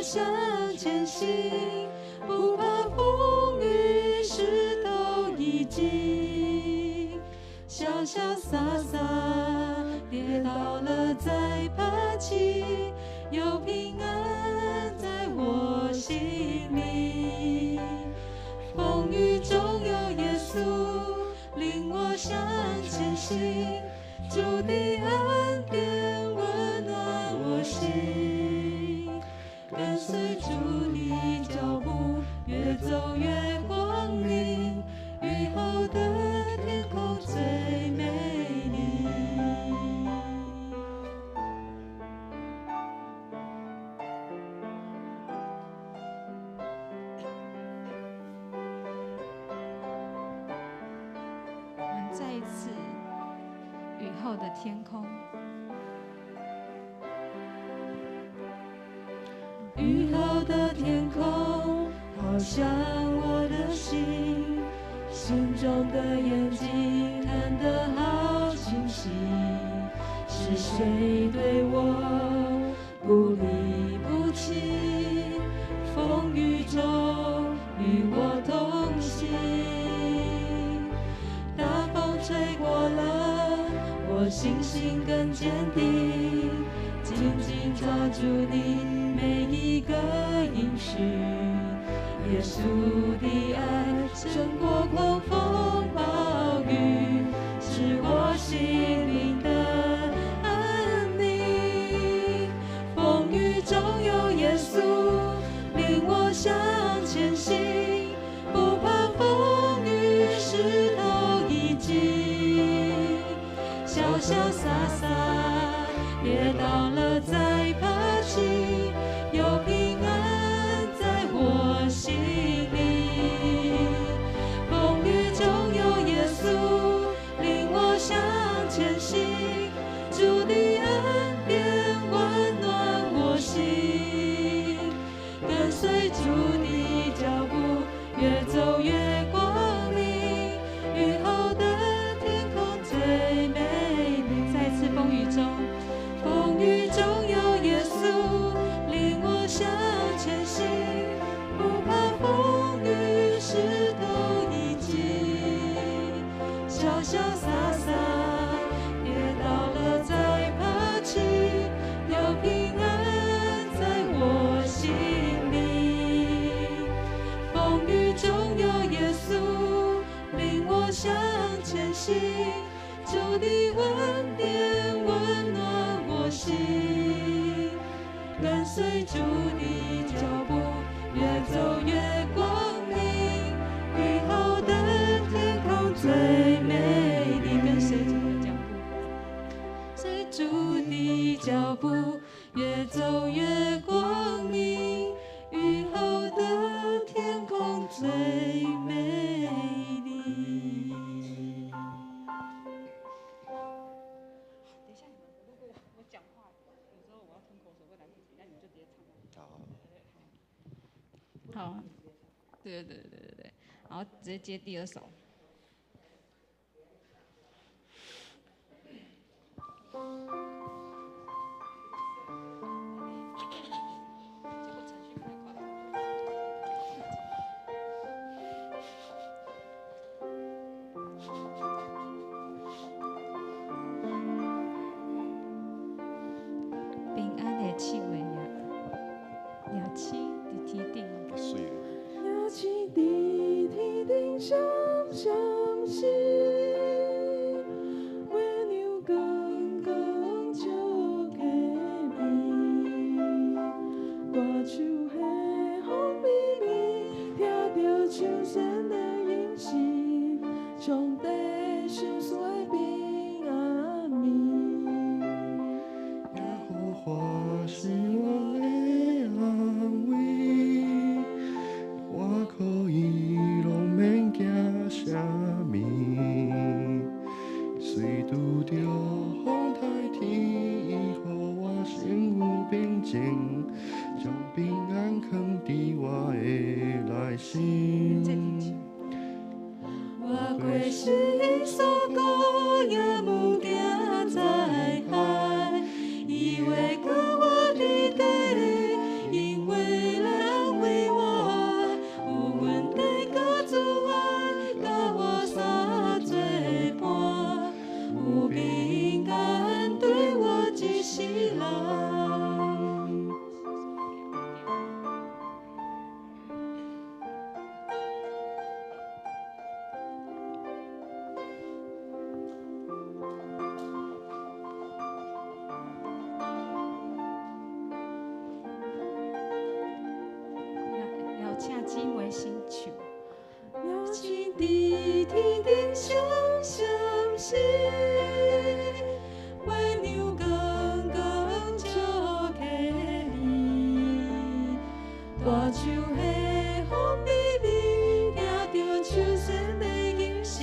向前行，不怕风雨，石头已经潇潇洒洒，跌倒了再爬起，有平安在我心里。风雨中有耶稣领我向前行，主的恩典温暖我心，跟随主的脚步，越走越光明，雨后的天空最美丽。我们再一次雨后的天空。雨后的天空，好像我的心，心中的眼睛看得好清晰。是谁对我不离不弃？风雨中与我同行。大风吹过了，我信心更坚定，紧紧抓住你每一个应许，耶稣的爱胜过狂风暴雨，是我心灵的安宁。风雨中有耶稣领我向前行，不怕风雨，石头已经潇潇洒洒，跌倒了再爬起，有平安在我心里。风雨中有耶稣领我向前行，主的恩典温暖我心，跟随主的脚步，越走越光明，雨后的天空最美丽。再次风雨中，风雨中有耶稣领我向前行，不怕风雨，石头已经潇潇洒洒，跌倒了再爬起，有平安在我心里。风雨中有耶稣领我向前行，主的恩典温暖我心，跟随主的脚步，越走越光明，雨后的天空最美丽。跟随主的脚步，随主的脚步，越走越光明，雨后的天空最美丽。等一下，你们如果我讲话，有时候我要吞口水会来不及，那你们就直接唱。好，对，然后直接接第二首。结果程序太快。平安的气味呀，了起的天顶。有情的天顶上升平安对我一世人。邀请姊妹先唱。邀请伫天顶上相识，月亮光光照客你，大树下风微微，听着秋声的吟诗，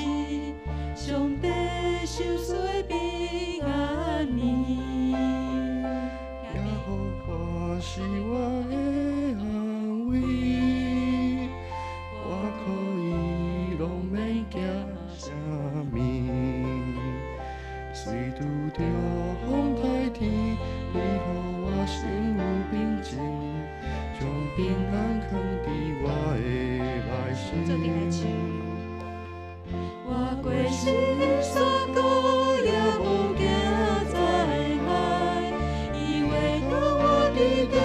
上帝收岁平安年。耶和华是我的安慰，我可以拢免惊啥物。虽拄着风台天，你予我心有平静，将平安藏伫我的内做阵来心。我过世山高也无惊灾害，伊为我伫地，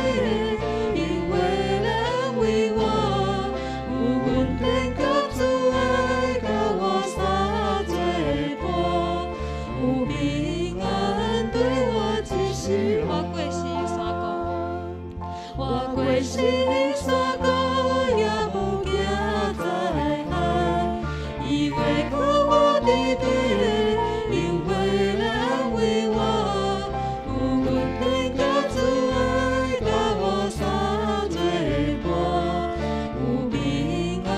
因为人为我，有阮天甲主爱甲我相作伴，有平安对我一世人。我过世山高，我过世山高也无惊灾害，伊为我伫地，因为人为我，有阮天甲主爱甲我相作伴，有平安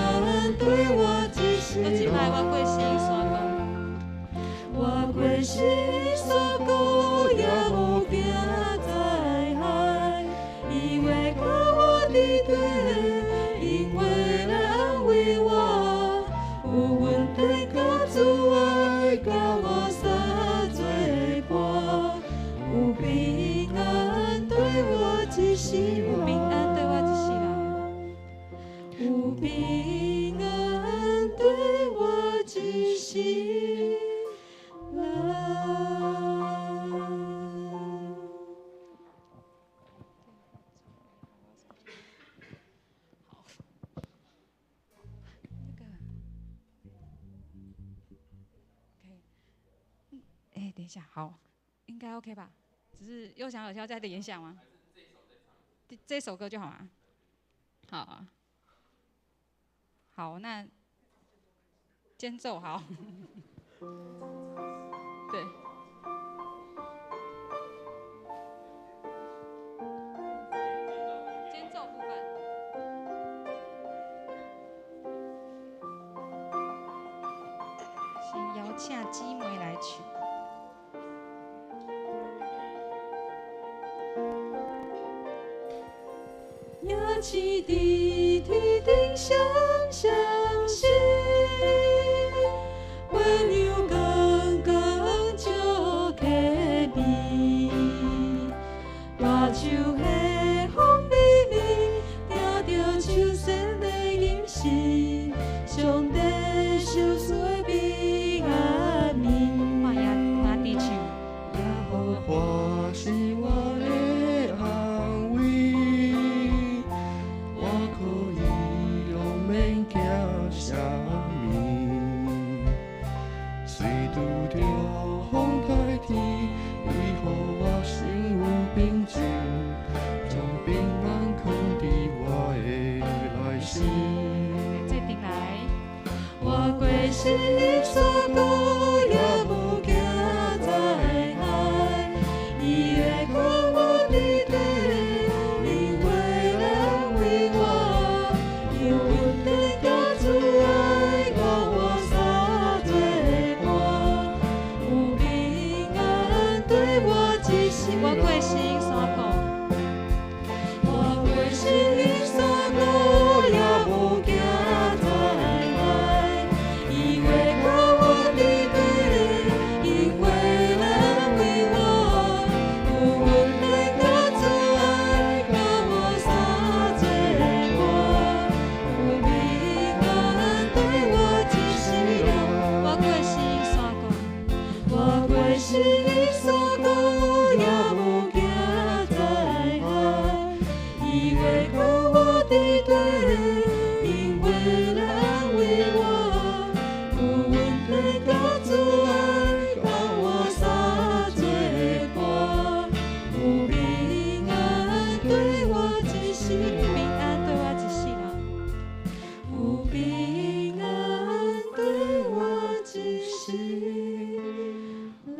对我一世我即摆我过世山高，我过世山高也无惊灾害，伊为我伫地，因为人为我，有阮天甲主爱甲我相作伴，有平安对我一世人，平安对我一世人。有平安对我一世人。等一下，好，应该 OK 吧？只是又想有要再的联想吗？这首歌就好吗？好啊，好，那间奏好，对。间奏部分，先邀请姊妹来唱。也似伫天顶上相识，月亮光光照客你，大树下风微微，听着秋声的吟诗，上帝收岁平安年。换地唱。耶和华是我的安慰，我可以拢免惊啥物。虽拄着风台天，你予我心有平静，将平安藏伫我的内心。这边来。我过世山高也无惊灾害，伊会看我伫地，因为人为我，有阮天甲主爱甲我相作伴，有平安对我一世人。我过世山高，我过世山高也无惊灾害，伊为我伫地，因为人为我，有阮天甲主爱甲我相作伴，有平安对我一世人。我过世山高，我过是你所讲，我也无惊灾害。伊会靠我伫底，因为来安慰我，有阮配甲主爱，帮我洒做伴，有平安对我一世，平安对我一世啦，有平安对我一世啦。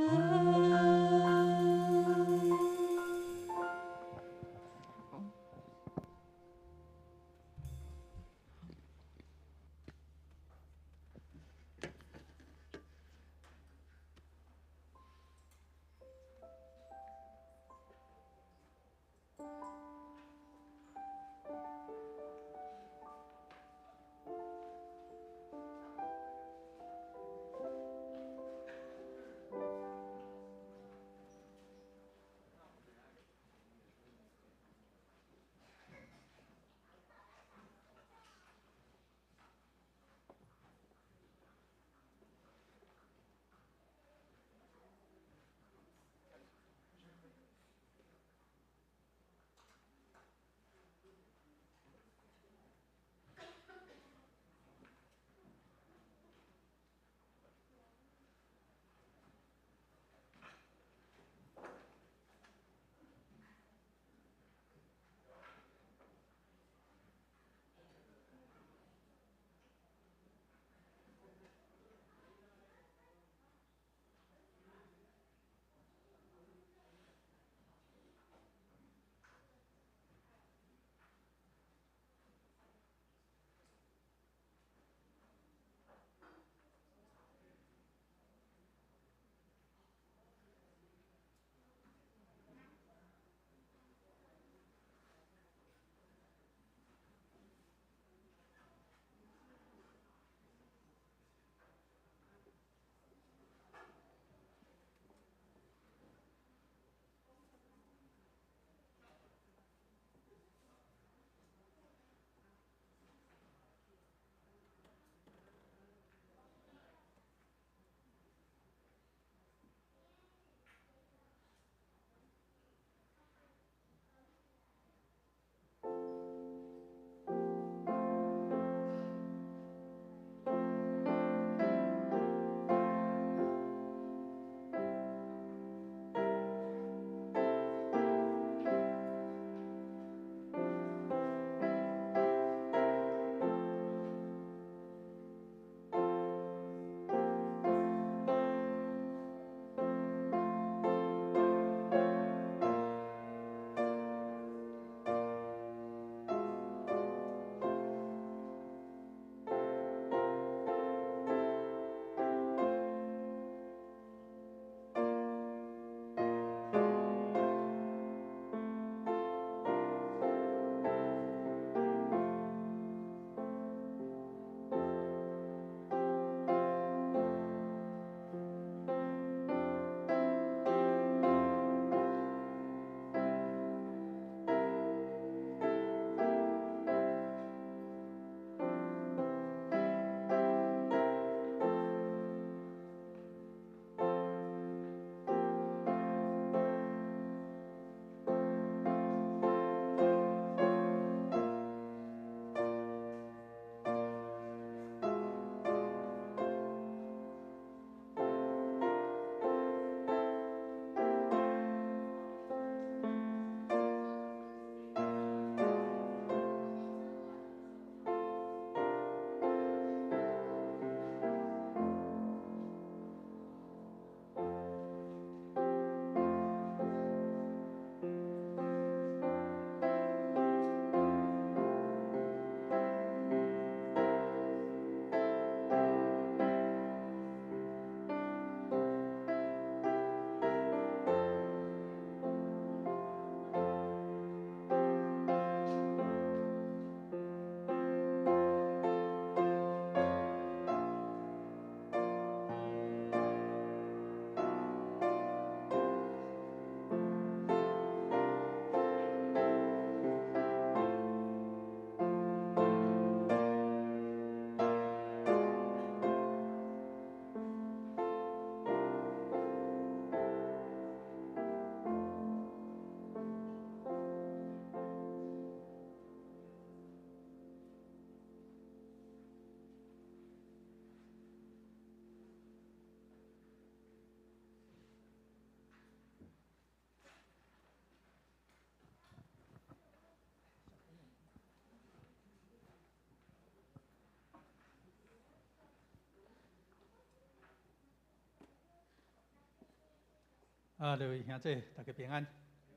各位兄弟，大家平安。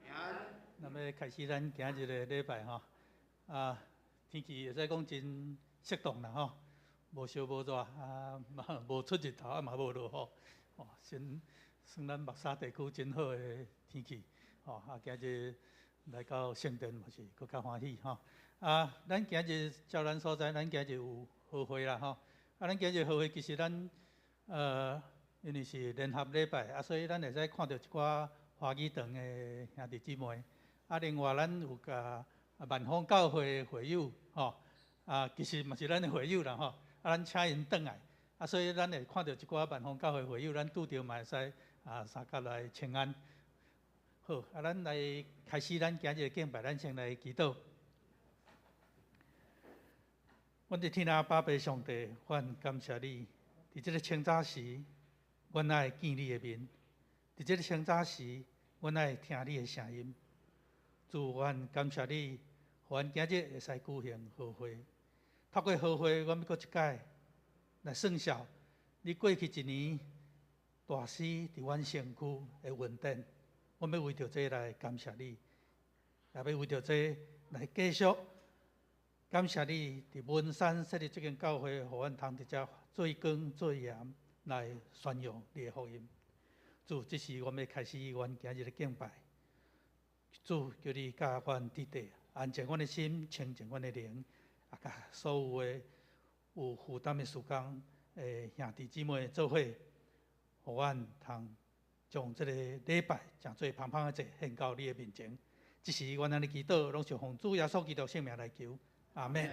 平安。那么开始咱今日的礼拜吼，天气会使讲真适当啦吼，无烧无热无出日头嘛无落雨，算咱目沙地区真好的天气。今日来到圣殿嘛是更加欢喜吼。咱今日照咱所在，咱今日有好会啦吼。咱今日好会其实咱因为是联合礼拜，所以咱会使看到一寡华语堂的兄弟姊妹。另外咱有甲万丰教会会友吼，其实嘛是咱的会友啦吼。咱请因转来，所以咱会看到一寡万丰教会会友，咱拄着嘛会使三甲来请安。好，咱来开始咱今日的敬拜，咱先来祈祷。阮的天父宝贝上帝，阮感谢你，伫这个清早时。阮爱见你的面，伫这个清早时，阮爱听你的声音。主，阮感谢你，互阮今日会使举行好会。透过好会，阮要搁一届来算数你过去一年大死伫阮身躯的恩典。阮要为着这来感谢你，也要为着这来继续感谢你伫文山设立这间教会，互阮通伫遮做光做盐。来宣扬你的福音，主，这是我们要开始阮今日的敬拜。主，求你教阮弟弟安静阮的心，清净阮的灵，甲所有的有负担的事工兄弟姊妹做伙，互阮通将这个礼拜诚做芳芳的祭献到你的面前。这是阮安尼祈祷，拢是奉主耶稣基督圣名来求，阿门。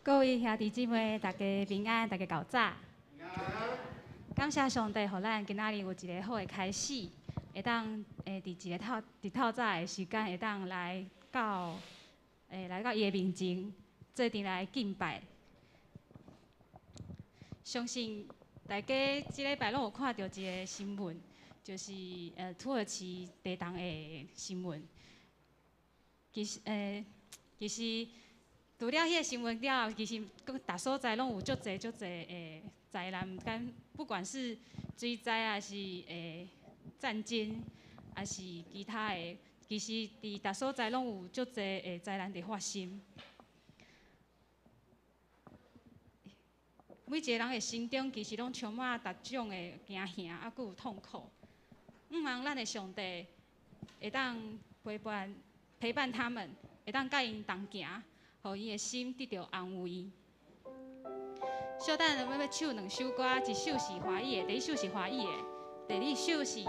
各位兄弟姊妹，大家平安，大家搞早。感谢上帝，互咱今仔日有一个好的开始，会当伫一个透早的时间，会当来到伊的面前，做阵来敬拜。相信大家即礼拜拢有看到一个新闻，就是土耳其地震的新闻。其实。除了迄个新闻了后，其实逐所在拢有足侪诶灾难，不管是水灾还是战争，还是其他诶，其实伫逐所在拢有足侪诶灾难伫发生。每一个人诶心中其实拢充满逐种诶惊吓，还佫有痛苦。毋茫咱诶上帝会当陪伴他们，会当甲因同行。互伊的心得到安慰。小等要唱两首歌，一首是华语的，第一首是华语的，第二首是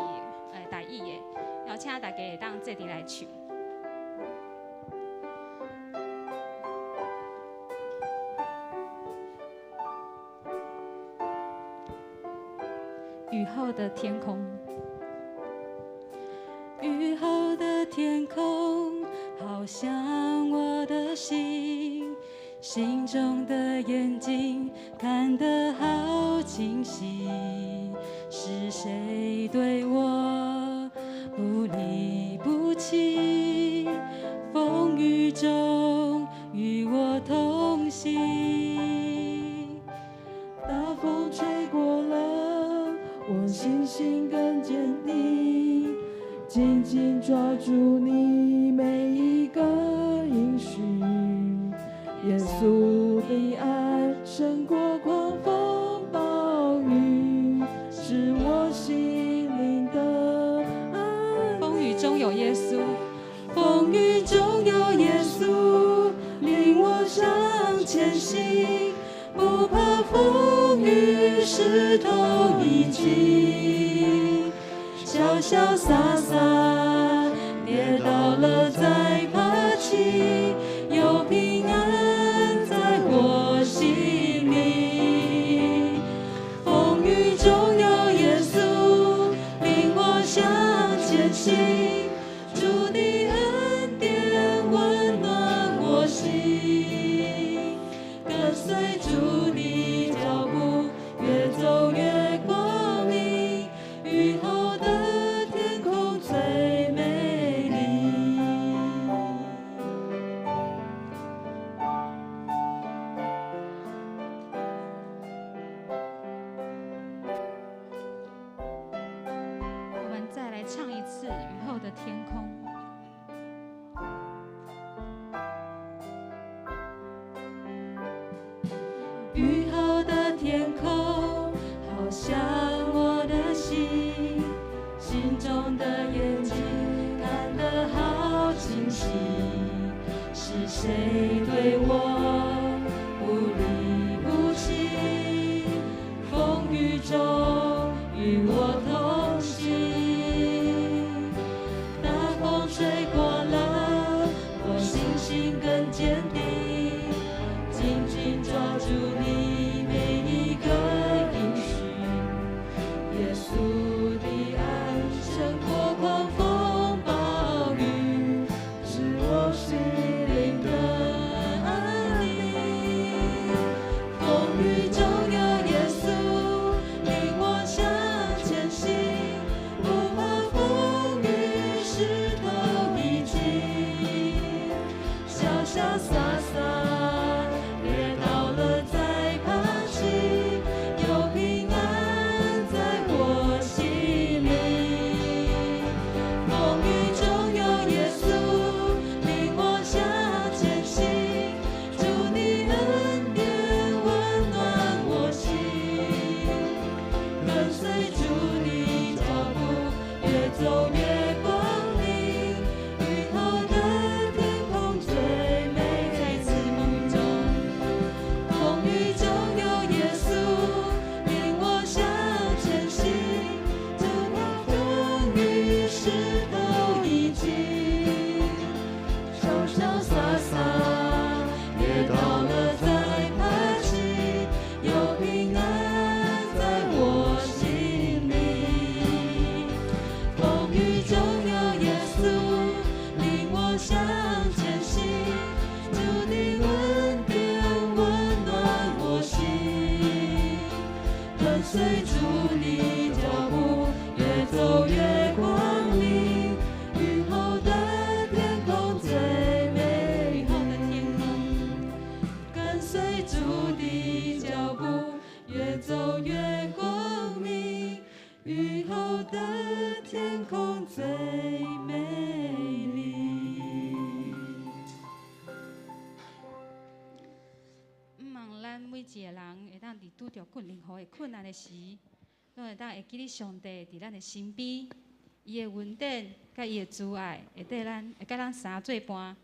台语的，邀请大家会当坐伫来唱。雨后的天空，雨后的天空。好像我的心，心中的眼睛看得好清晰。是谁对我不离不弃？风雨中与我同行。大风吹过了，我信心更坚定，紧紧抓住你每一个应许。耶稣的爱胜过狂风暴雨，是我心灵的安。风雨中有耶稣，风雨中有耶稣，领我向前行，不怕风雨石头已经，潇潇洒洒跌倒了再爬起，有平安在我心里。风雨中有耶稣，领我向前行，主的恩典温暖我心，跟随主的脚唱一次《雨后的天空》。雨后的天空，好像我的心，心中的眼睛看得好清晰。是谁对我不离不弃？风雨中与我同行。大风吹过了，我信心更坚定，紧紧抓住你每一个应许。耶稣的爱胜过狂风暴雨，是我心灵的安宁。风雨中有耶稣领我向前行，不怕风雨石头已经，潇潇洒洒跌倒了再爬起，有平安在我心里。风雨中有耶稣领我向前行，主你恩典温暖我心，跟随主你脚步，越走越光明。雨后的天空最美，在此风雨中，风雨中有耶稣领我向前行，就怕风雨石头已经，潇潇洒洒跌倒了再爬起，有平安在我心里。风雨中有耶稣领我向前行，主的恩典温暖我心，跟随主你脚步，越走越光明。雨后的天空最美，雨后的天空，跟随主的脚步，越走越光明。雨后的天空最美丽。毋望咱每一个人会当伫拄着任何的困难的时，拢会当会记得上帝伫咱的身边，伊的恩典甲伊的慈爱会甲咱相做伴，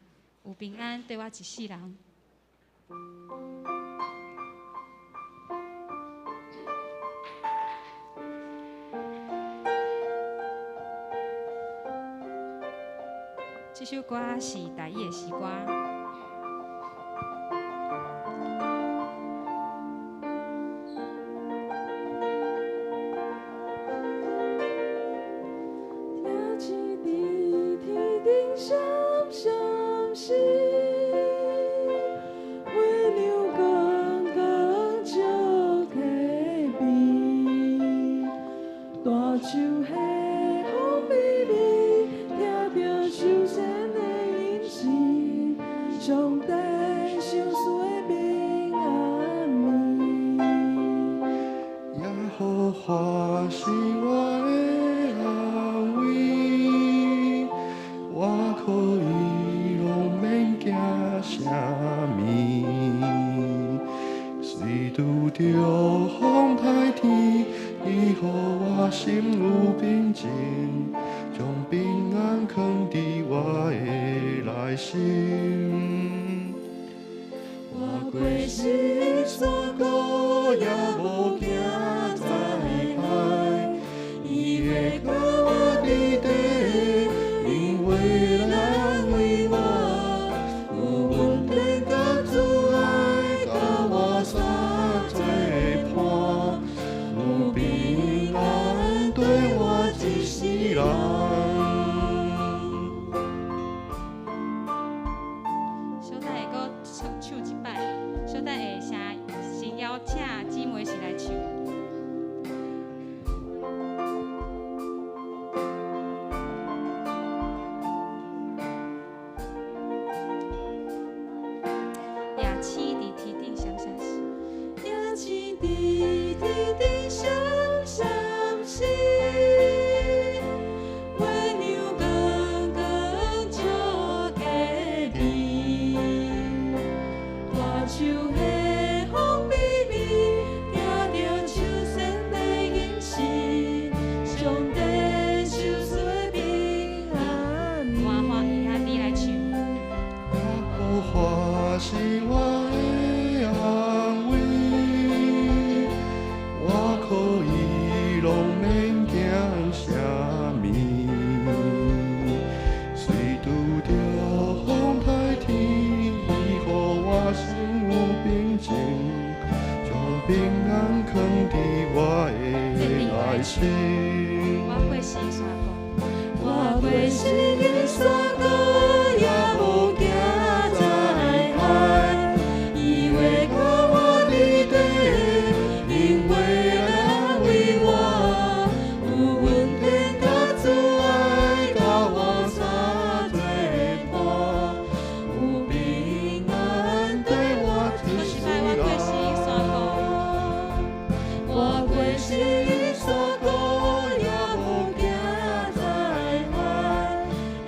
有平安对我一世人。这首歌是台语的诗歌。听见你天顶闪闪星，月亮光光照起边，大树下风美丽，听着秋声的音讯，上帝相思的平安暝。耶和华是我的安慰，我可以拢免惊啥物。虽拄着风台天，伊予我心有平静，将平安藏伫我的内心。我过世山谷也无惊灾害，伊会甲我伫地，因为咱为我有恩典甲慈爱，甲我相做伴，有平安对我一世人。小等会阁唱一摆，小等会先邀请姊妹藏伫我的内心。我过死山谷，我过死山谷，也无惊灾害，伊会甲我伫底，因为安慰我，有阮天甲主爱甲我相作伴，有平安对我一世人。我过死山谷，也无惊灾害，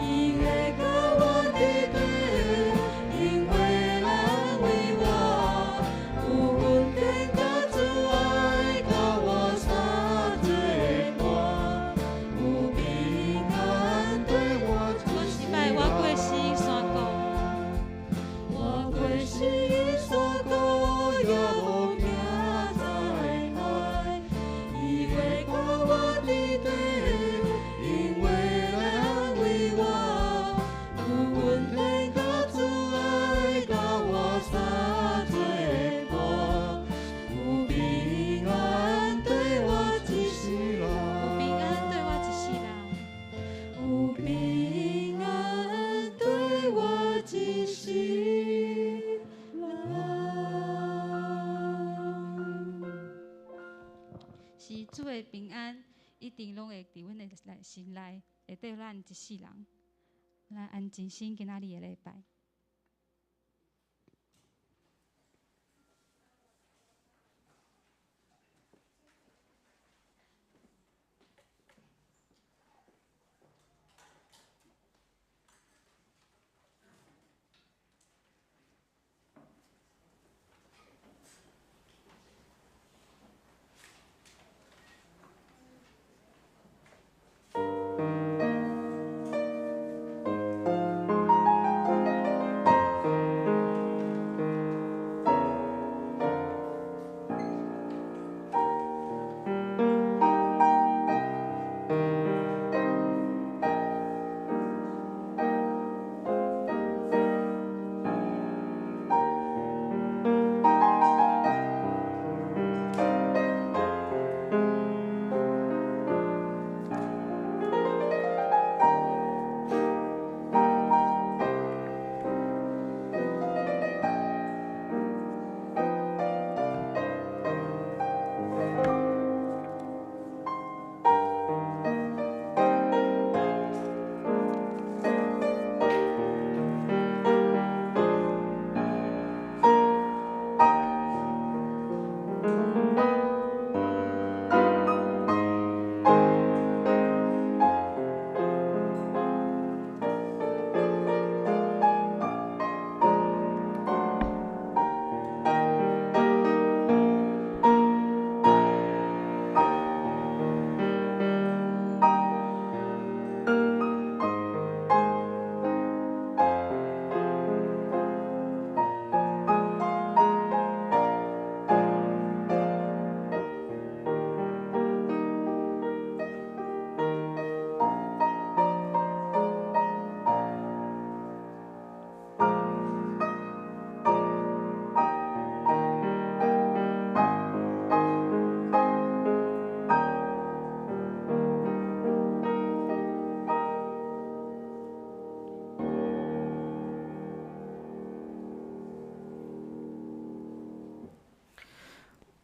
伊会甲我伫底，因为安慰我，有阮天甲主爱甲我相作伴，有平安对我一世人。我过死山谷，我过死山谷，也无惊灾害，伊会甲我伫底，因为安慰我，有阮天甲主爱甲我相作伴，有平安对我一世人。平安对我一世人。有平安对我一世人。是主的平安，一定拢会伫阮的心内，会缀咱一世人。咱安静心，今仔日的礼拜。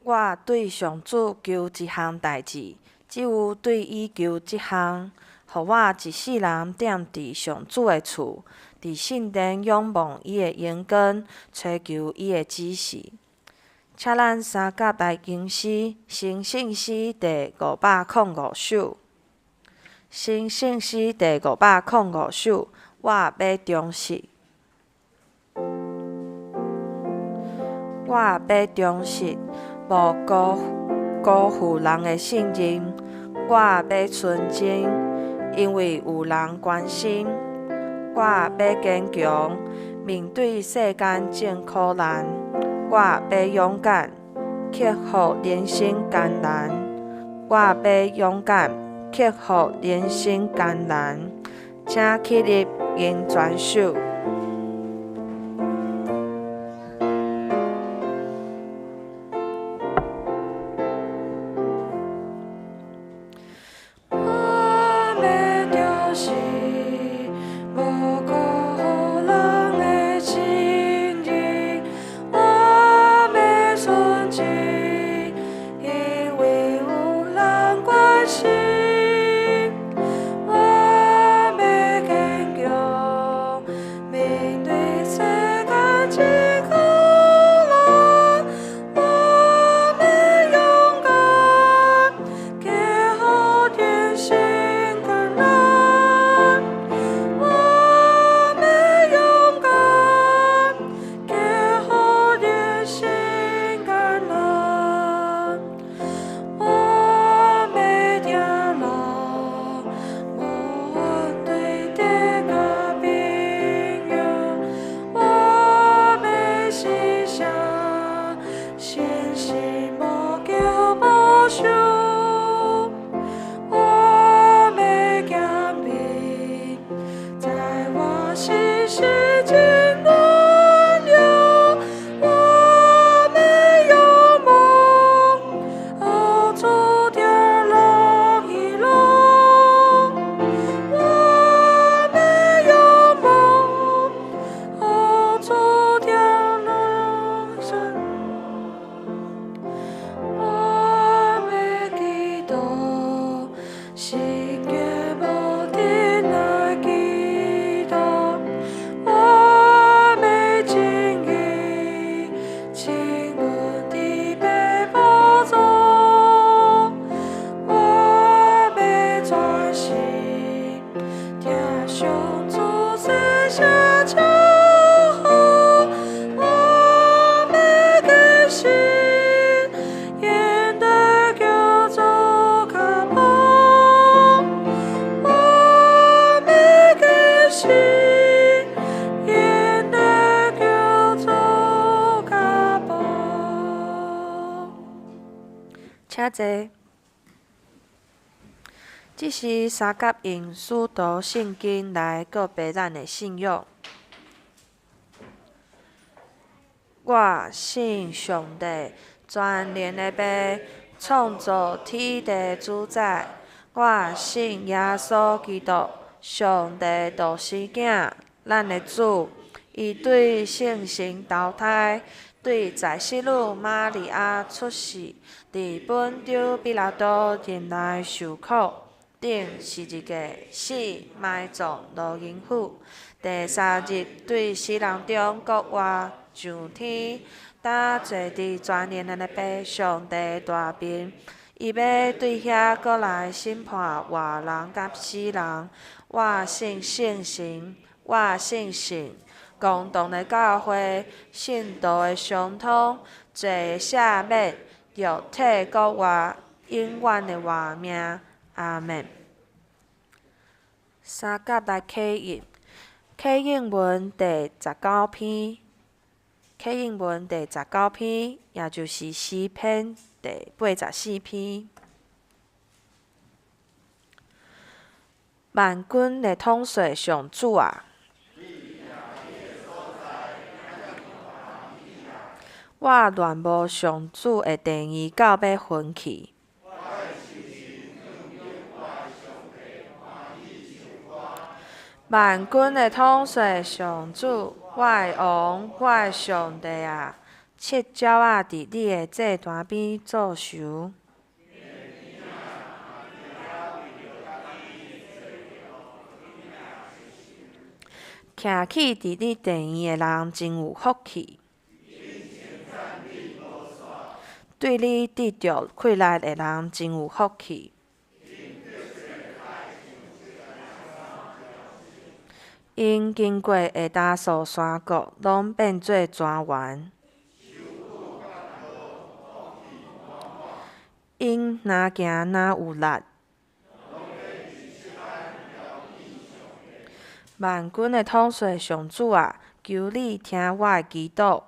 我对上主求一项代志，只有对伊求一项，互我一世人踮伫上主的厝，伫圣殿仰望伊的荣光，追求伊的指示。请咱三甲大经诗新圣诗第505首。新圣诗第505首，我要忠实。我要忠实，无辜负人的信任。我要纯真，因为有人关心。我要坚强，面对世间种苦难。我要勇敢，克服人生艰难。我要勇敢，克服人生艰难。请起立，吟全首。请坐。这是三甲用使徒圣经来告白咱的信仰。我信上帝，全能的父，创造天地主宰。我信耶稣基督，上帝独生囝，咱的主。伊对圣神投胎，对在世女玛利亚出世，伫本丢比拉多任内受苦，顶十字架死，埋葬，落阴府。第三日对死人中国活上天，搭坐伫全能的父上帝大面。伊要对遐过来审判活人甲死人。我信圣神，我信神。共同的教会，信徒的相通，罪的赦免，肉体国活，永远的活命。阿门。三甲来启应，启应文第19篇，启应文第19篇，也就是诗篇第84篇。万军的统帅上主啊！我恋慕上主的殿宇到要昏去。万军的统帅上主，我的王，我的上帝啊！七鸟仔伫你的祭坛边作寿。徛起伫你殿宇的人真有福气。对你得着快乐的人真有福气。因经过下大数山谷，拢变做泉源。因哪行哪有力。万军的统帅上主啊，求你听我的祈祷。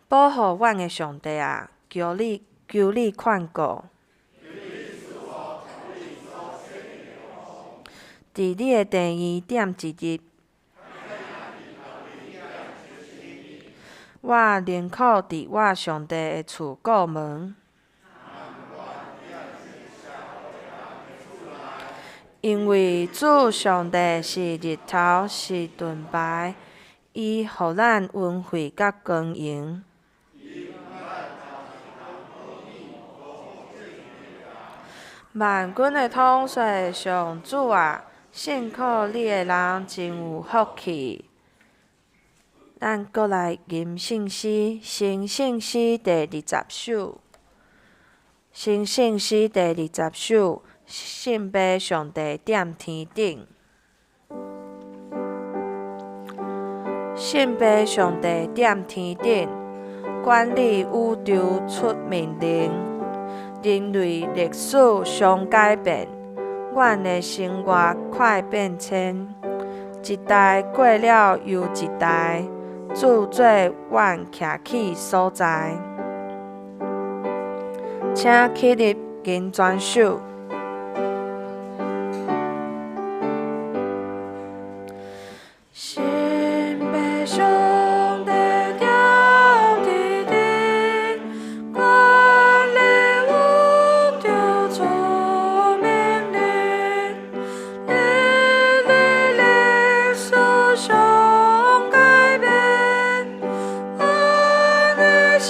保护阮的上帝啊，求你看顾。伫你的殿宇点一日，我宁可伫我上帝的厝过门。因为主上帝是日头，是盾牌，伊予咱恩惠甲光荣。万军的统帅上主啊，信靠你的人真有福气。咱搁来吟圣诗，新圣诗第20首。新圣诗第20首，信爸上帝踮天顶。信爸上帝踮天顶，管理宇宙出命令。人类历史相改变，阮的生活快变迁，一代过了又一代，主做阮徛起所在。请起立吟全首。信爸上帝踮天顶，管理宇宙出命令，人类历史相改变，阮的生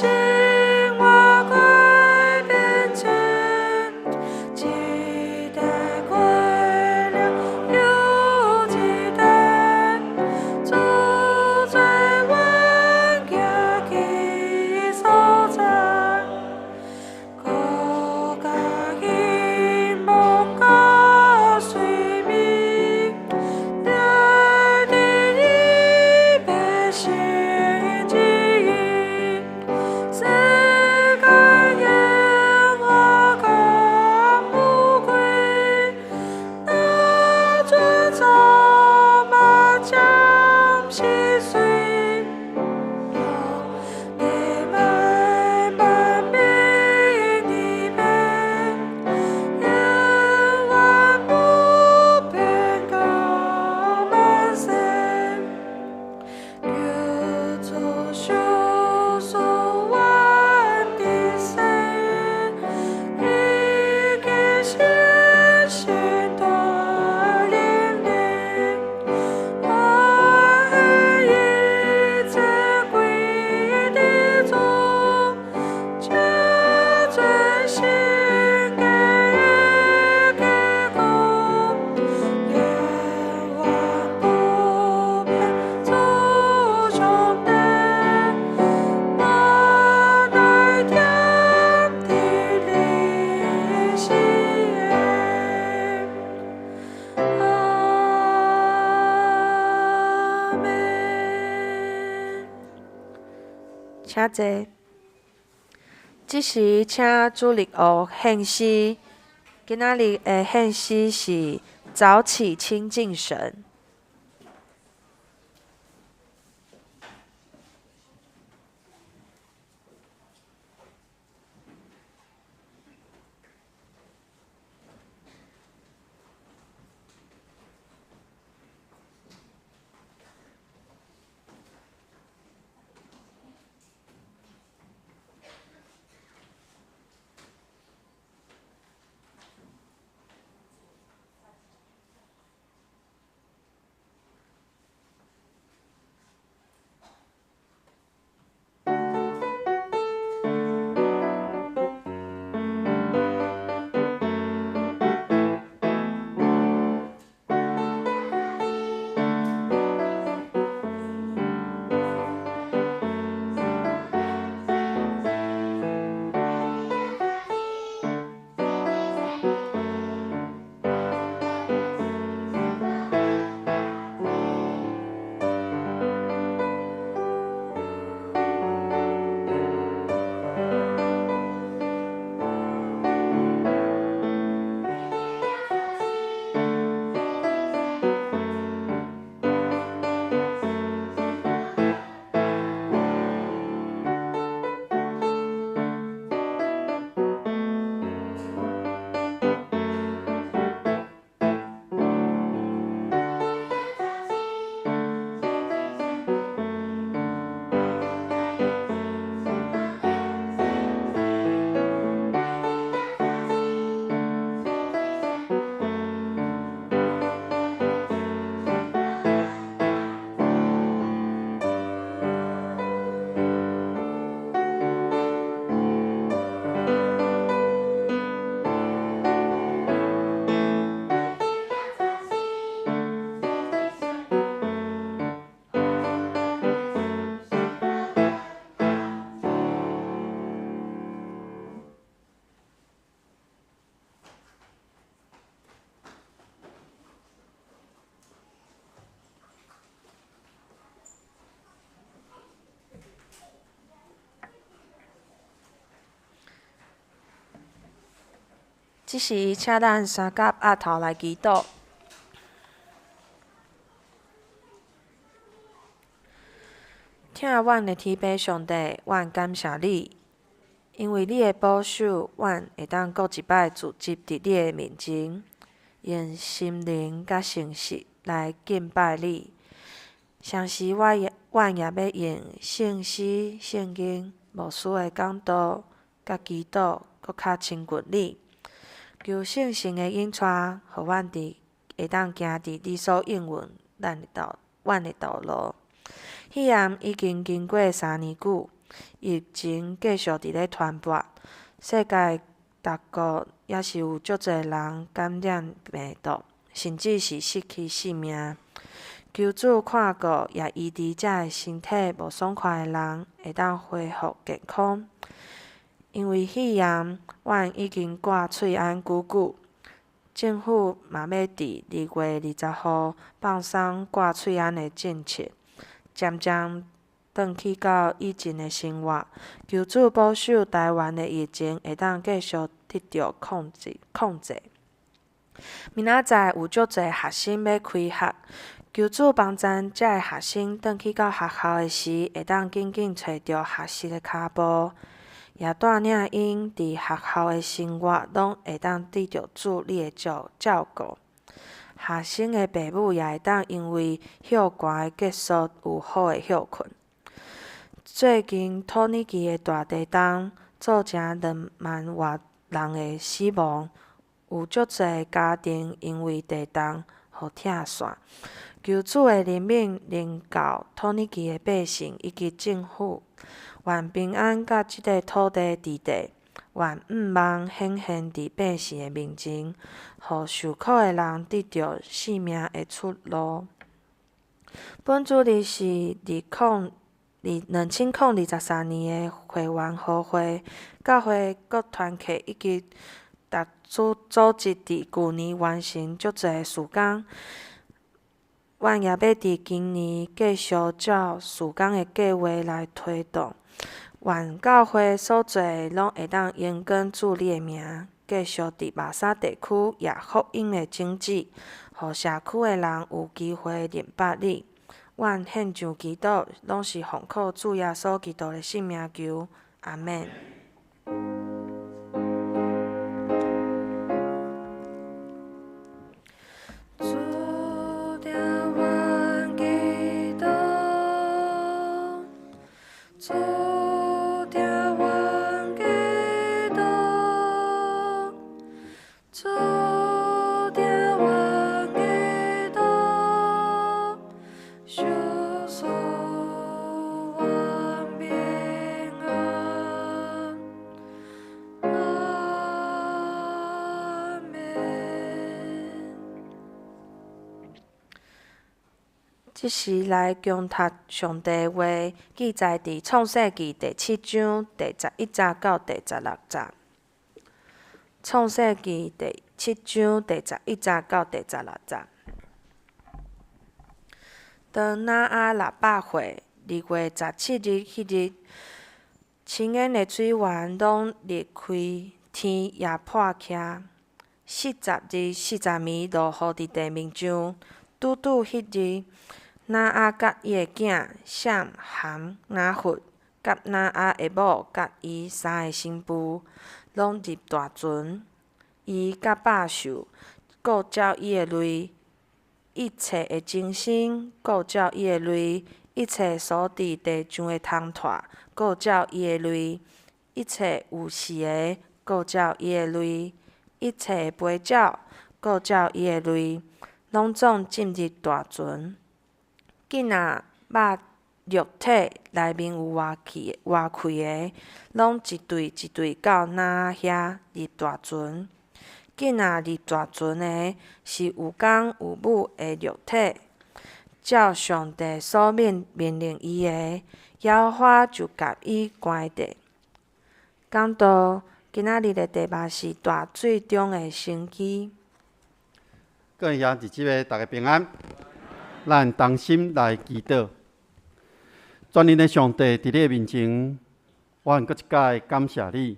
活快变迁，一请坐。即时请主日学献诗，今仔日的献诗是早起亲近神。即时请咱三甲额头来祈祷。听阮的天父上帝，阮感谢你，因为你的保守，阮会当搁一摆自集伫你的面前，用心灵甲诚实来敬拜你。常时阮也要用圣诗、圣经、牧师的讲道甲祈祷，搁较亲近你。求圣神的引带，互阮会当行伫你所应允阮的道路。肺炎已经经过3年久，疫情继续伫咧传播，世界各国也是有足侪人感染病毒，甚至是失去性命。求主看顾也医治遮个身体无爽快的人，会当恢复健康。因为肺炎，阮已经挂喙安久久，政府嘛要伫2月20号放松挂喙安的政策，渐渐转去到以前的生活。求主保守台湾的疫情会当继续得到控制。明仔载有足侪学生要开学，求主帮助遮个学生转去到学校的时，会当紧紧找着学习的脚步。也带领因伫学校的生活，拢会当得到主你的照顾。学生的父母也会当因为休寒的结束有好的休困。最近土耳其的大地震造成2万多人的死亡，有足侪家庭因为地震互拆散。求主的怜悯临到土耳其的百姓以及政府。愿平安甲即个土地之地，愿望显现伫百姓的面前，互受苦的人得到性命的出路。本主日是2023年的会员好会，教会各团契以及特组织伫旧年完成足侪事工。阮也要伫今年继续照事工的计划来推动。愿教会所做拢会当严根主你的名，继续伫马沙地区也福音的种子，互社区的人有机会认捌你。愿献上祈祷，拢是奉靠主耶稣基督的圣名求，阿免。即时来共读上帝话，记载伫创世纪第7章第11节到第16节。创世纪第7章第11节到第16节。当那阿600岁2月17日迄日，深渊的水源拢裂开，天也破开。40日40暝落雨伫地面上，拄迄日。那阿甲伊的囝闪、含、雅弗，甲那阿的某甲伊3个新妇，拢入大船。伊甲百兽，顾照伊的类，一切的精神，顾照伊的类，一切所伫地上的虫豸，顾照伊的类，一切有视的，顾照伊的类，一切的飞鸟，顾照伊的类，拢总进入大船。囡仔肉肉体内面有活气的，拢一对一对到那遐入大船。囡仔入大船的，是有公有母的肉体，照上帝所命令伊的，妖花就甲伊关地。讲到今仔日的题目是大水中的生机。各位兄弟姊妹，大家平安。咱同心来祈祷，全能的上帝伫你面前，阮搁一摆感谢你，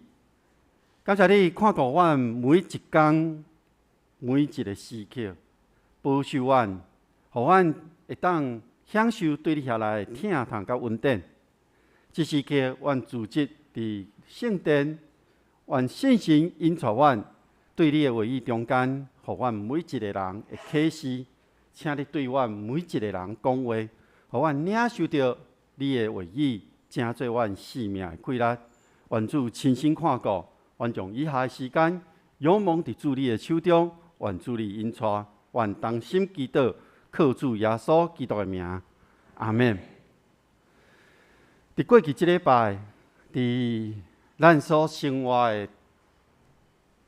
感谢你看顾阮每一天、每一个时刻，保守阮，互阮会当享受对你下来的疼痛甲稳定。这时刻，阮组织伫圣殿，愿信心引带阮对你的话语中间，互阮每一个人会启示。请你对阮每一个人讲话，互阮领受到你的话语，成做阮生命的规律。愿主亲身看顾，愿将以下的时间仰望伫主你的手中，愿主你引带，愿同心祈祷，靠主耶稣基督的名，阿免。伫过去这礼拜，伫咱所生活的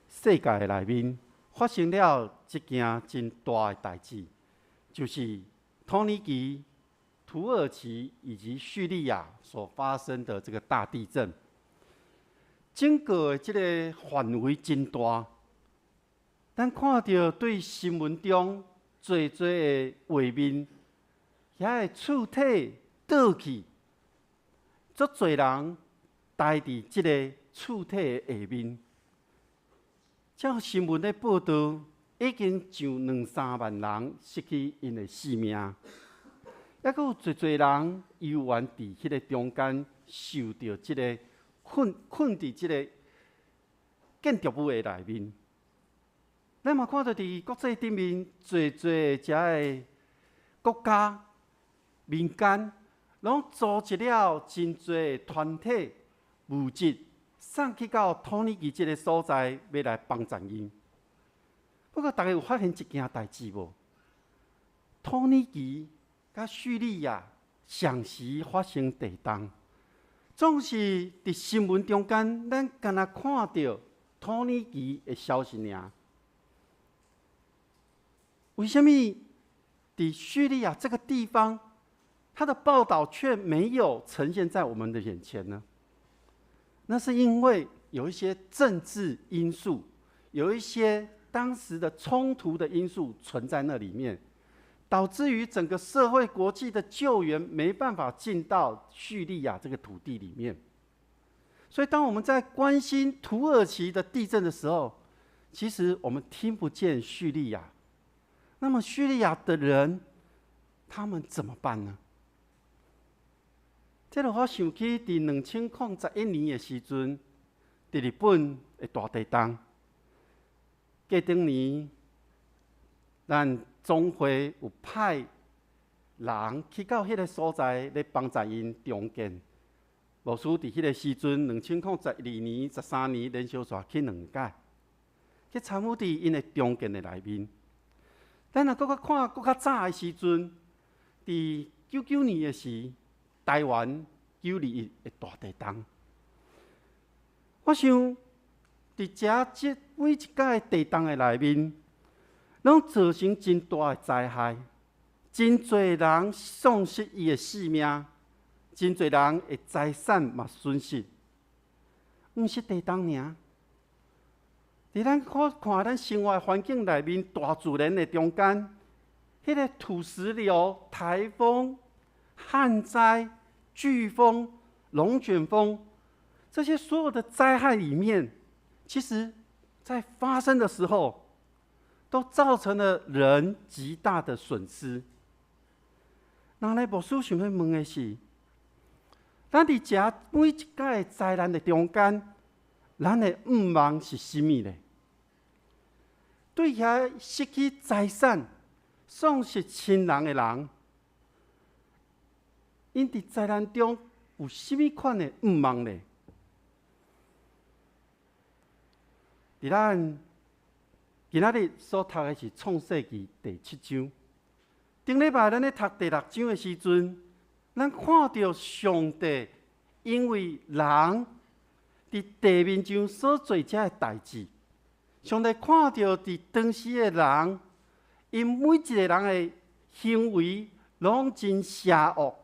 世界内面，发生了一件真大的代志。就是托尼基、土耳其以及叙利亚所发生的这个大地震，整个这个范围真大。咱看到对新闻中侪的画面，遐个厝体倒去，足侪人待伫这个厝体的下面。照新闻的报道。已经上2-3万人失去因的性命，还佫有侪人犹原伫迄个中间受到即个困伫即个建筑物的内面。咱嘛看到伫国际顶面侪遮个国家民间，拢组织了真侪团体物质送去到土耳其即个所在，要来帮助因。不过，大家有发现一件代志无？土耳其甲叙利亚同时发生地震，总是伫新闻中间，咱敢若看到土耳其的消息尔。为什么伫叙利亚这个地方，它的报道却没有呈现在我们的眼前呢？那是因为有一些政治因素，有一些当时的冲突的因素存在那里面，导致于整个社会国际的救援没办法进到叙利亚这个土地里面。所以，当我们在关心土耳其的地震的时候，其实我们听不见叙利亚。那么，叙利亚的人，他们怎么办呢？这让我想起，在2011年的时阵，在日本的大地震，过当年，咱总会有派人去到迄个所在，来帮助因重建。牧师伫迄个时阵，2012年、13年连续带去2届，去参与伫因的重建的内面。咱若搁看搁较早的时阵，伫99年的时，台湾921的大地震。我想，伫即每一届的地震的内面，拢造成真大的灾害，真侪人丧失伊的性命，真侪人的财产嘛损失。毋是地震尔，伫咱看咱生活环境内面，大自然的中间，迄个土石流、台风、旱灾、飓风、龙卷风，这些所有的灾害里面，其实在发生的时候，都造成了人极大的损失。那来牧师想要问的是，咱伫遮每一届灾难的中间，咱的愿望是甚么呢？对遐失去财产、丧失亲人的人，因伫灾难中有甚么款的愿望呢？伫咱今仔日所读的是创世纪第7章。顶礼拜咱咧读第6章的时阵，咱看到上帝因为人伫地面上所做遮的代志，上帝看到伫当时的人，因每一个人的行为拢真邪恶。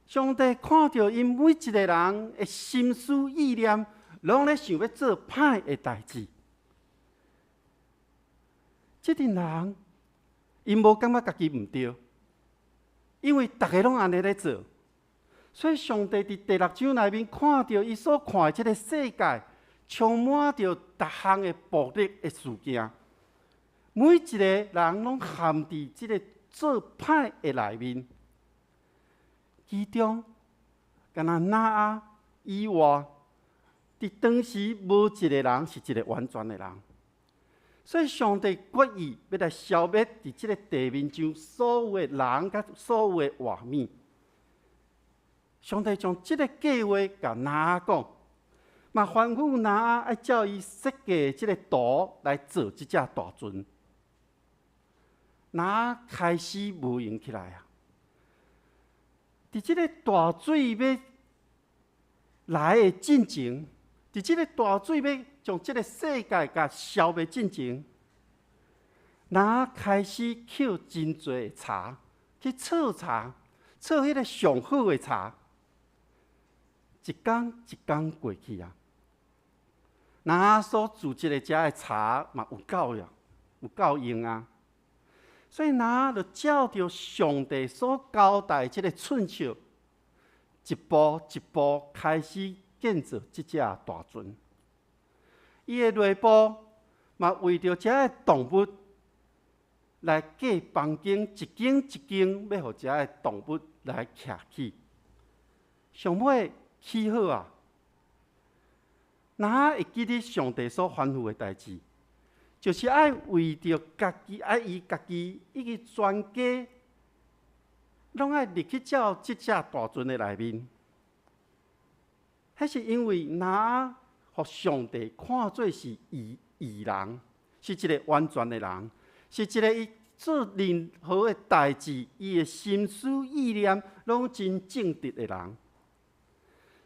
上帝看到因每一个人的心思意念，拢咧想要做歹的代志。这群人，因无感觉家己毋对，因为大家拢安尼咧做，所以上帝伫第6章内面看到伊所看的这个世界，充满着各项的暴力的事件，每一个人拢陷伫这个做歹的内面。其中，敢若拿阿以外，伫当时无一个人是一个完全的人。所以，上帝决意要来消灭伫这个地面上所有的人甲所有的活物。上帝将这个计划甲拿阿讲，嘛吩咐拿阿爱照伊设计这个图来做这只大船。拿阿开始无用起来啊！伫这个大水要来的进程，伫这个大水要将这个世界甲消灭进程，拿开始捡真多的茶，去测茶，测迄个上好的茶。一天一天过去啊，拿所煮这个遮的茶嘛有够呀，有够用啊。所以拿就照着上帝所交代这个寸数，一步一步开始建造这只大船。伊的内部嘛为着遮的动物来架房间，一间一间要互遮的动物来徛起。上尾起好啊，哪会记得上帝所吩咐的代志？就是爱为着家己，爱伊家己，伊个全家，拢爱入去照这只大船的内面。迄是因为哪互上帝看做是义人，是一个完全的人，是一个伊做任何的代志，伊的心思意念拢真正直的人。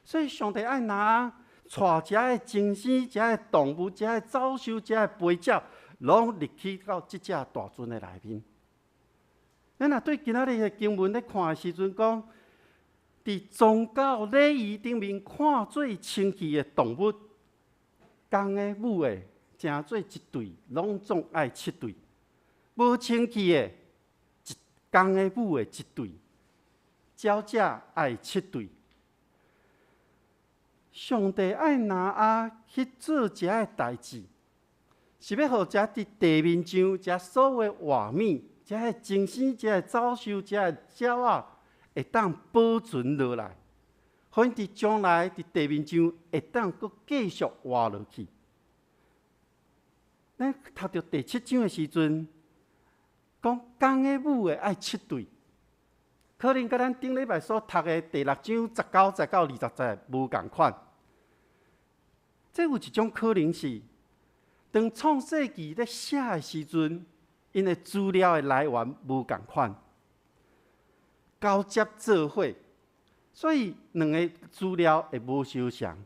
所以上帝爱拿带遮的精神、遮的动物、遮的走兽、遮的飞鸟，拢入去到这只大船的内面。咱若对今仔日的经文咧看的时阵讲，伫宗教礼仪顶面看最清气的动物，公的母的，成做一对，拢总爱7对；无清气的，公的母的1对，鸟只爱7对。上帝爱拿阿去做遮个代志，是要互遮伫地面上遮所有活物、遮个精神、遮个走兽、遮个鸟仔，会当保存落来，互因伫将来伫地面上会当阁继续活落去。咱读到第7章的时阵，讲公的母的爱7对，可能甲咱顶礼拜所读的第6章19、19、20无共款。这有一种可能是，当创世纪咧写的时阵，因的资料的来源无共款，交接做伙，所以两个资料会无相像。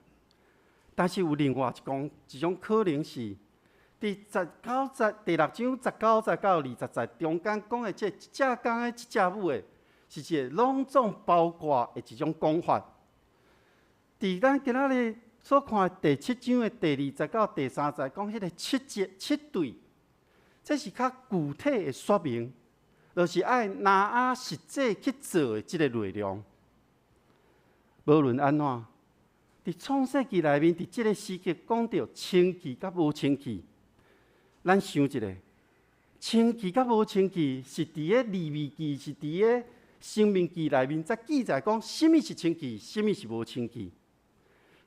但是有另外一种可能是，第6章19、19、20中间讲的这一只公的、一只母的，是一个隆重包括的一种讲法。伫咱今仔日所看的第7章的第20到第30，讲迄个7对，这是较具体的说明，就是爱拿阿实际去做的这个内容。无论安怎，伫创世纪内面，伫这个时刻讲到清气甲无清气，咱想一下，清气甲无清气是伫个利未记，是伫个生命记内面才记载讲，什么是清气，什么是无清气。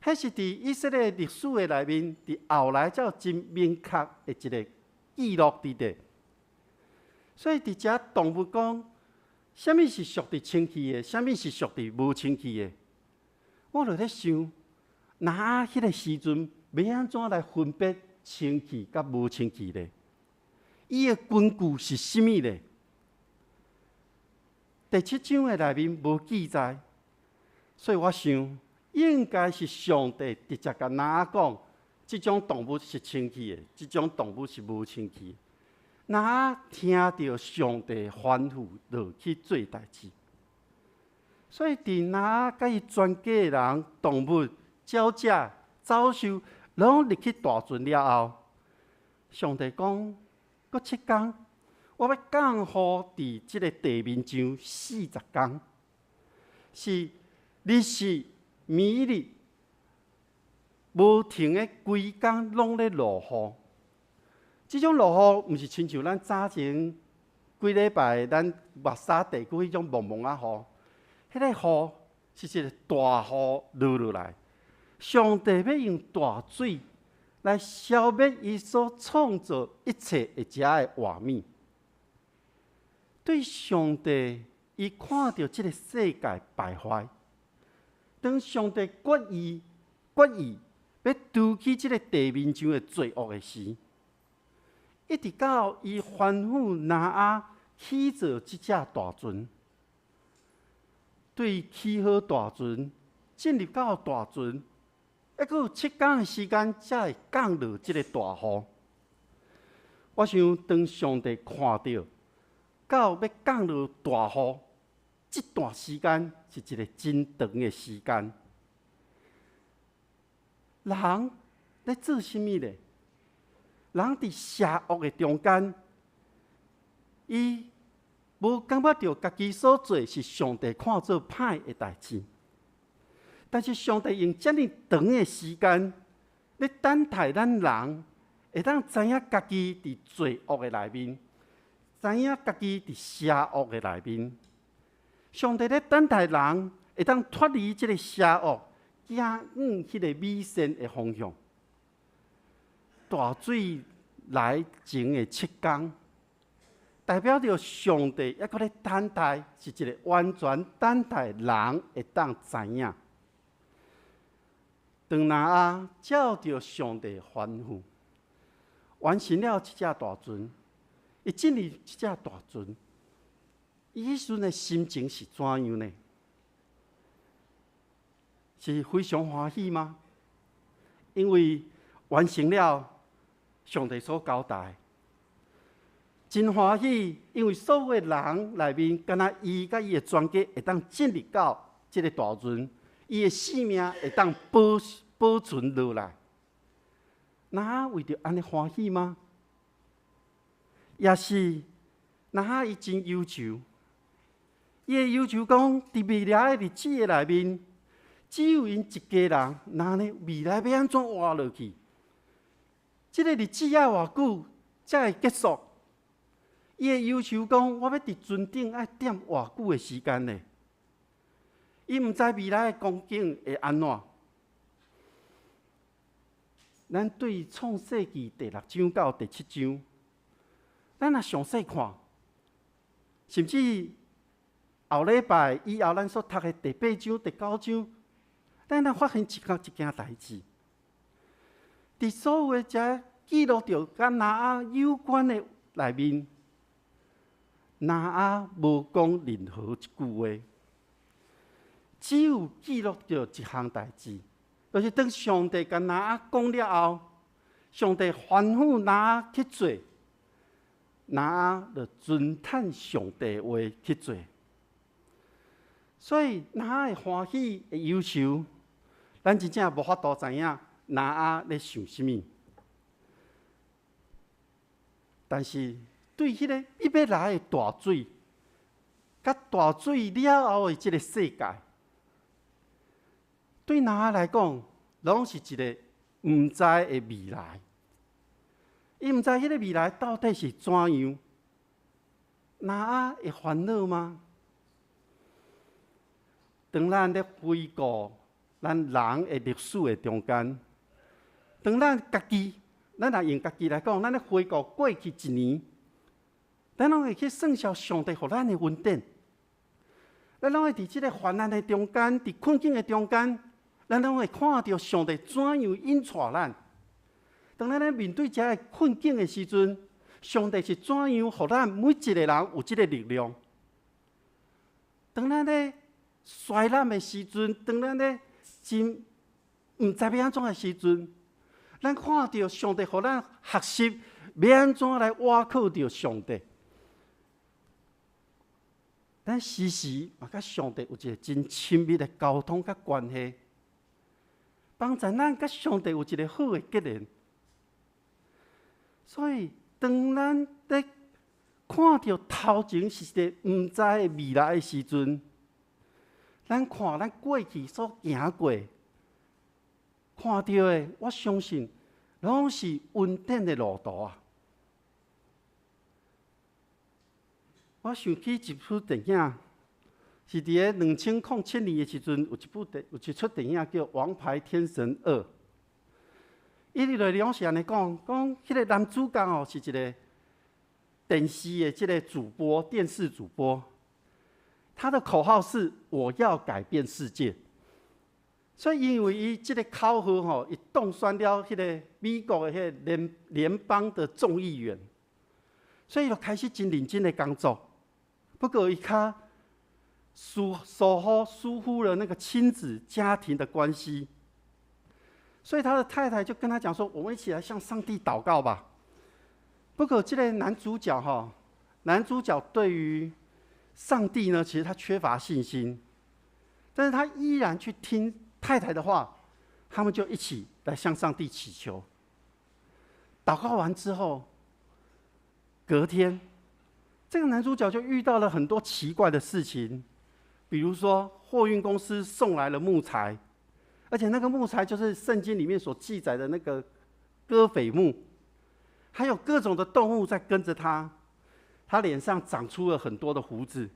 迄是伫以色列历史的内面，伫后来才有真明确的一个记录伫地。所以伫遮动物讲，什么是属于清气的，什么是属于无清气的，我就咧想，那迄个时阵要安怎来分别清气甲无清气咧？伊的根据是甚物咧？第7章的内面无记载，所以我想。应该是上帝直接甲拿讲，这种动物是清气的，这种动物是无清气的。拿听到上帝吩咐，就去做代志。所以，伫拿甲伊全家的人、动物、鸟只、走兽，拢入去大船了后，上帝讲：，阁7天，我要降雨伫即个地面上40天，是日时。暝日无停的规工拢咧落雨，即种落雨毋是亲像咱早前几礼拜咱目沙地区迄种蒙蒙啊雨，迄个雨是一个大雨落来。上帝要用大水来消灭伊所创造一切会食的活物。对上帝，伊看到即个世界败坏。当上帝决意要除去这个地面上的罪恶的时，一直到伊吩咐拿阿起造这只大船，对起好大船，进入到大船，还佫有7天的时间才会降落这个大雨。我想，当上帝看到到要降落大雨。这段时间是一个真长的时间。人在做什么呢？人伫邪恶的中间，伊无感觉到家己所做是上帝看做歹的代志。但是上帝用这么长的时间，咧等待咱人会当知影家己伫罪恶的内面，知影家己伫邪恶的内面。上帝咧等待人会当脱离这个邪恶，行往迄个美善的方向。大水来前的7天，代表着上帝还佫咧等待，是一个完全等待人会当知影。当拿阿照着上帝吩咐，完成了这只大船，伊进入这只大船。伊迄阵的心情是怎样呢？是非常欢喜吗？因为完成了上帝所交代，真欢喜，因为所有的人内面，敢若伊甲伊的全家会当进入到这个大船，伊的性命会当保存落来。那为着安尼欢喜吗？也是，那伊真忧愁。伊会要求讲，伫未来的日子的内面，只有因一家人，那呢未来要安怎活落去？这个日子要偌久才会结束？伊会要求讲，我要伫船顶爱踮偌久的时间呢？伊毋知未来的光景会安怎？咱对创世纪第6章到第7章，咱若详细看，甚至后礼拜以后咱所读的第8章、第9章，咱发现一件代志。伫所有的遮记录着甲拿阿有关的内面，拿阿无讲任何一句话，只有记录着一项代志，就是当上帝甲拿阿讲了后，上帝吩咐拿阿去做，拿阿就遵趁上帝话去做。所以拿阿会欢喜会忧愁，咱真正无法度知影拿阿咧想啥物。但是对迄个伊要来的大水，甲大水了后的即个世界，对拿阿来讲，拢是一个毋知的未来。伊毋知迄个未来到底是怎样，拿阿会烦恼吗？当咱咧回顾咱人的历史的中间，当咱家己，咱若用家己来讲，咱咧回顾过去一年，咱拢会去算算上帝互咱的恩典。咱拢会伫即个患难的中间，伫困境的中间，咱拢会看到上帝怎样引带咱。当咱咧面对遮个困境的时阵，上帝是怎样互咱每一个人有即个力量？当咱咧衰烂的时阵，当咱咧真毋知要安怎的时阵，咱看到上帝互咱学习要安怎来倚靠着上帝。咱时时嘛甲上帝有一个真亲密的沟通甲关系，帮助咱甲上帝有一个好的结连。所以，当咱咧看到头前是一个毋知的未来的时阵，咱看咱过去所行过，看到的，我相信拢是恩典的路途啊！我想起一部电影，是伫个2007年的时阵，有一出电影叫《王牌天神2》。伊的内容是安尼讲，迄个男主角哦是一个电视的这个主播，电视主播。他的口号是“我要改变世界”，所以因为伊这个口号吼，伊动算了迄个美国的迄个联邦的众议员，所以就开始真认真的工作。不过伊较疏忽了那个亲子家庭的关系，所以他的太太就跟他讲说：“我们一起来向上帝祷告吧。”不过这个男主角对于上帝呢，其实他缺乏信心，但是他依然去听太太的话，他们就一起来向上帝祈求。祷告完之后，隔天，这个男主角就遇到了很多奇怪的事情，比如说货运公司送来了木材，而且那个木材就是圣经里面所记载的那个戈斐木，还有各种的动物在跟着他。他脸上长出了很多的胡子，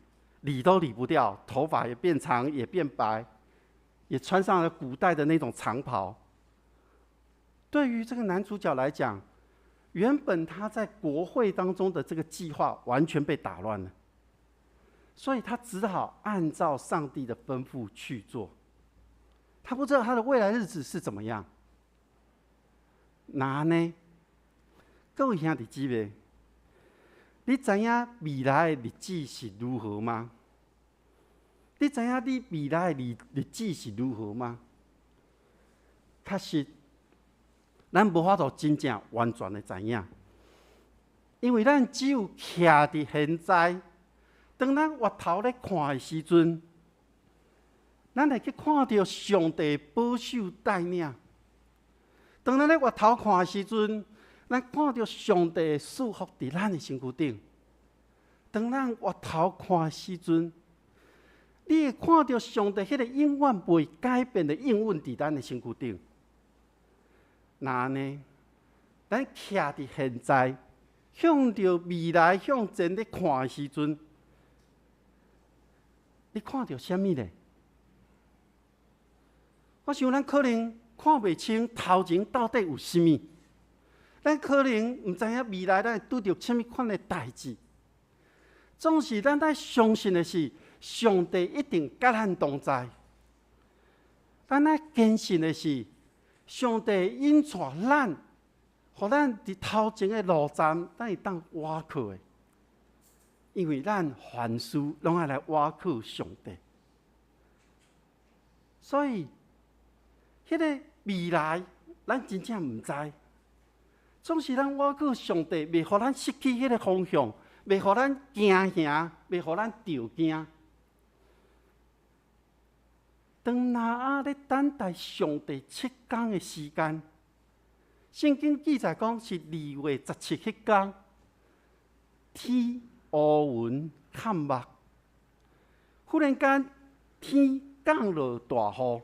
理都理不掉，头发也变长也变白，也穿上了古代的那种长袍。对于这个男主角来讲，原本他在国会当中的这个计划完全被打乱了，所以他只好按照上帝的吩咐去做。他不知道他的未来日子是怎么样。那呢？各位兄弟姊妹，你知影未来的日子是如何吗？你知影你未来的日子是如何吗？确实，咱无法度真正完全的知影，因为咱只有徛伫现在，当咱回头咧看的时阵，咱会去看到上帝保守带领。当咱咧回头看的时阵，咱看到上帝的祝福伫咱的身躯顶。当咱回头看的时阵，你会看到上帝迄个永远袂改变的应允伫咱的身躯顶。那呢，咱徛伫现在，向着未来向前咧看的时阵，你看到什么呢？我想咱可能看袂清头前到底有啥物，咱可能毋知影未来咱会拄着什么款的代志。总是咱在相信的是，上帝一定甲咱同在。咱在坚信的是，上帝引带咱，互咱伫头前的路站，咱会当倚靠的。因为咱凡事拢爱来倚靠上帝，所以迄个未来咱真正毋知。总是咱倚靠上帝，袂互咱失去迄个方向。袂互咱惊吓，袂互咱着惊。当拿咧等待上帝7天的时间，圣经记载讲是2月17迄天，天乌云看目，忽然间天降落大雨，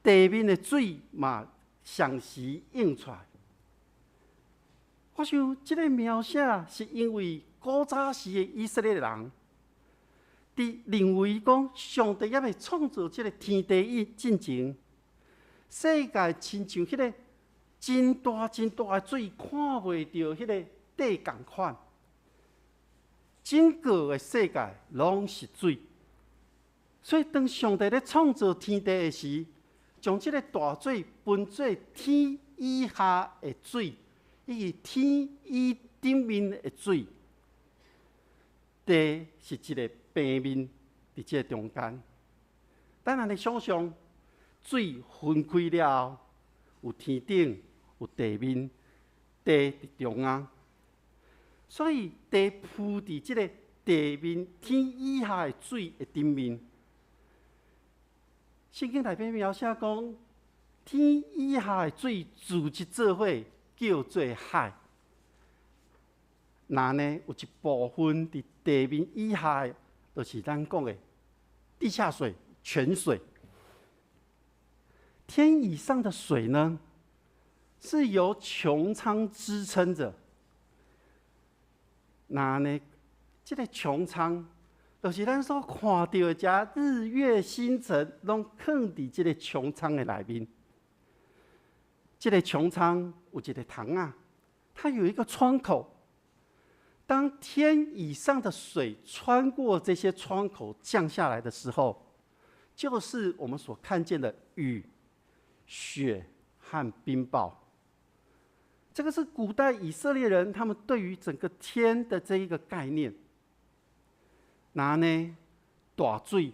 地面的水嘛相时涌出来。我想，这个描写是因为古早时的以色列人，认为讲上帝还未创造这个天地之前，世界亲像迄个真大的水，看袂到迄个底同款，整个的世界拢是水。所以，当上帝咧创造天地的时，将这个大水分做天以下的水。伊是天以顶面的水，地是一个平面，伫这中间。咱安尼想象，水分开了后，有天顶，有地面，地伫中央。所以地铺伫这个地面天以下的水的顶面。圣经内面描写讲，天以下的水聚集做伙。叫做海，那呢有一部分伫地面以下，就是咱讲的地下水、泉水。天以上的水呢，是由穹苍支撑着。那呢，这个穹苍，就是咱所看到的遮日月星辰，拢藏伫这个穹苍的内面。这个穹苍有一个塘啊，它有一个窗口。当天以上的水穿过这些窗口降下来的时候，就是我们所看见的雨、雪和冰雹。这个是古代以色列人他们对于整个天的这一个概念。那呢，大水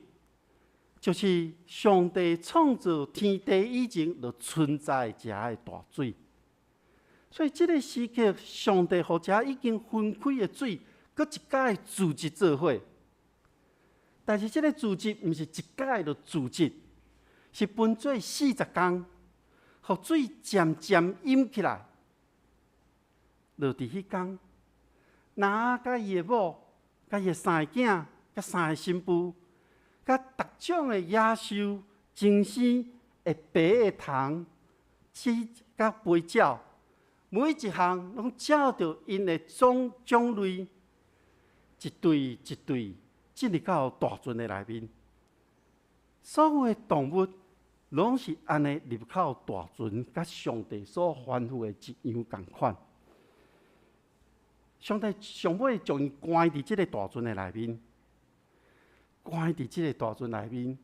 就是上帝创造天地以前就存在遮的大水，所以这个时刻，上帝互遮已经分开的水，搁一摆聚集做伙。但是这个聚集不是一摆就聚集，是分做40天，互水渐渐淹起来。就伫迄天，拿甲伊的某、甲伊的3个囝、甲3个新妇。甲各种的野兽、精生、会飞的虫、鸡、甲飞鸟，每一项拢照着因的种类，一对一对进入到大船的内面。所有的动物拢是安尼入口大船，甲上帝所吩咐的一样共款。上帝上尾将伊关伫这个大船的内面。关伫这个大船内面，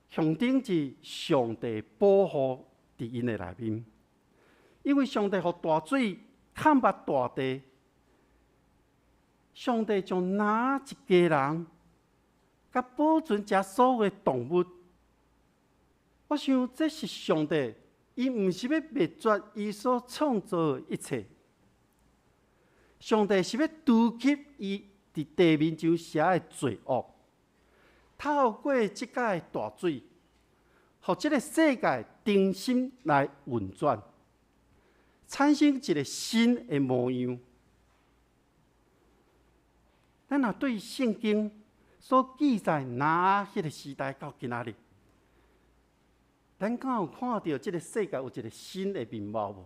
象征是上帝保护伫因的内面，因为上帝互大水看目大地，上帝将哪一家人，甲保存遮所有的动物。我想这是上帝，伊毋是要灭绝伊所创造的一切，上帝是要除去伊。伫地面上写的罪恶，透过即个大水，互即个世界重新来运转，产生一个新的模样。咱若对圣经所记载拿迄个时代到今仔日，咱敢有看到即个世界有一个新的面貌无？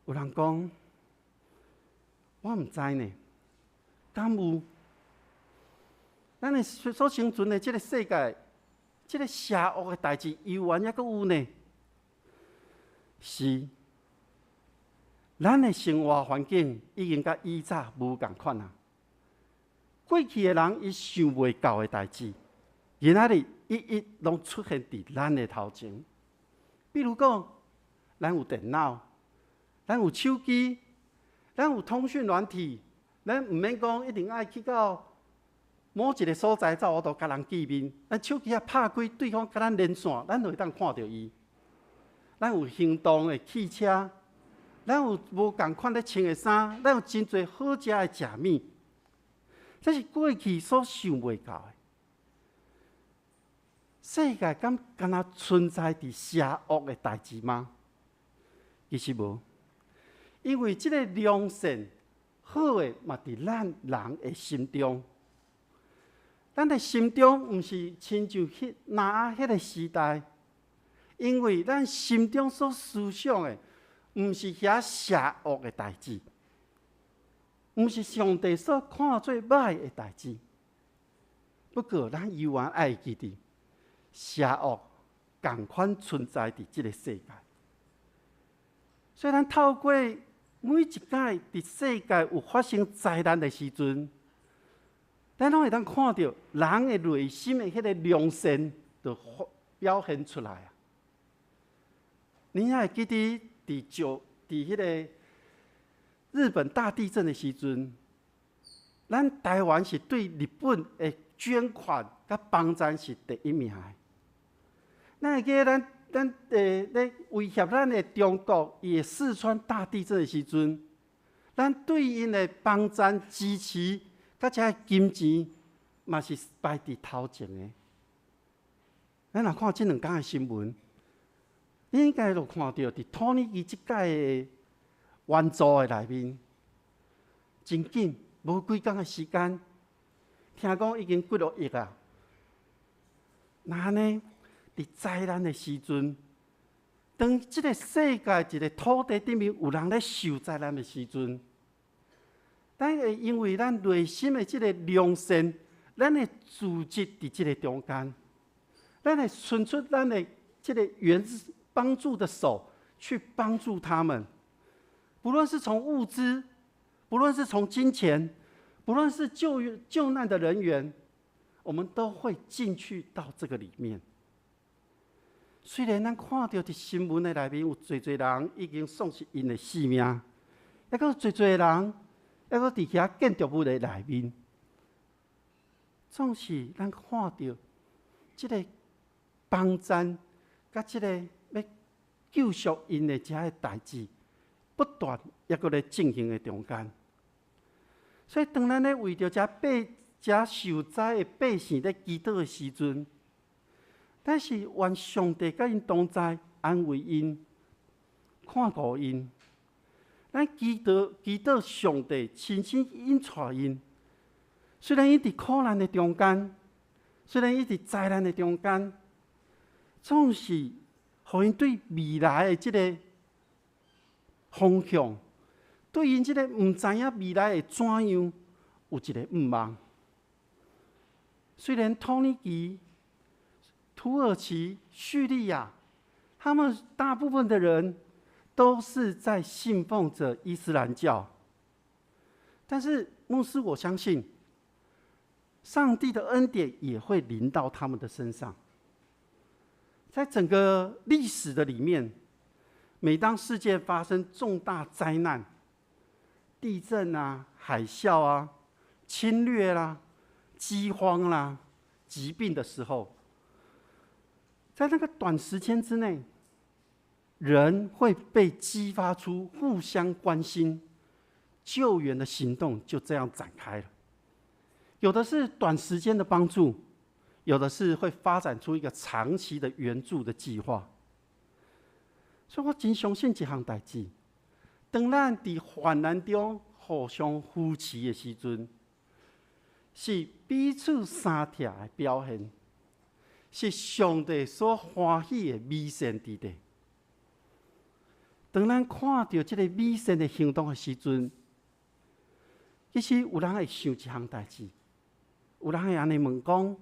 有人讲，我毋知呢，敢有？咱的所生存的即个世界，即个邪恶的代志，犹原还阁有呢？是，咱的生活环境已经甲以早无共款啊。过去的人伊想袂到的代志，今仔日一一拢出现伫咱的头前。比如讲，咱有电脑，咱有手机，咱有通讯软体，咱毋免讲一定爱去到某一个所在，走我都甲人见面。咱手机啊拍开，对方甲咱连线，咱就会当看到伊。咱有行动的汽车，咱有无共款咧穿的衫，咱有真侪好食的食物，这是过去所想袂到的。世界敢若存在伫邪恶的代志吗？其实无，因为即个良善好的嘛伫咱人的心中。咱的心中毋是亲像迄个时代。因为咱心中所思想的，毋是遐邪恶的代志，毋是上帝所看做歹的代志。不过，咱犹原爱记得，邪恶共款存在伫即个世界。所以，咱透过每一届伫世界有发生灾难的时阵，咱拢会当看到人的内心的迄个良善，就表现出来啊。你还会记得伫迄个日本大地震的时阵，咱台湾是对日本的捐款甲帮助是第一名的。咱会记得咱咧威胁咱的中国，伊的四川大地震的时阵，咱对因的帮助支持，甲遮金钱嘛是排伫头前的。咱若看即两天的新闻。你应该有看到，伫土耳其即届的援助的内面，真紧无几天的时间，听讲已经几落亿啊。那呢，伫灾难的时阵，当即个世界一个土地顶面有人咧受灾难的时阵，咱会因为咱内心的即个良善，咱会组织伫即个中间，咱会伸出咱的即个帮助的手去帮助他们，不论是从物资，不论是从金钱，不论是救难的人员，我们都会进去到这个里面。虽然咱看到伫新闻的内面有侪人已经丧失因的性命，还有侪人，还有伫遐建筑物的内面，总是咱看到这个帮助，甲这个要救赎因的这个代志，不断也搁咧进行的中间。所以，当咱咧为着这受灾的百姓咧祈祷的时阵，但是愿上帝甲因同在，安慰因，看顾因。咱祈祷上帝亲身引带因。虽然伊伫苦难的中间，虽然伊伫灾难的中间，总是互因对未来的即个方向，对因即个毋知影未来会怎样，有一个盼望。虽然土耳其、土耳其、叙利亚，他们大部分的人都是在信奉着伊斯兰教，但是牧师，我相信，上帝的恩典也会临到他们的身上。在整个历史的里面，每当世界发生重大灾难，地震啊、海啸啊、侵略啦、饥荒啦、疾病的时候，在那个短时间之内，人会被激发出互相关心、救援的行动，就这样展开了。有的是短时间的帮助，有的是会发展出一个长期的援助的计划。所以我真相信一项代志：当咱伫患难中互相扶持的时阵，是彼此相贴的表现，是上帝所欢喜的美善之地。当咱看到这个美善的行动的时阵，其实有人会想一项代志，有人会安尼问讲：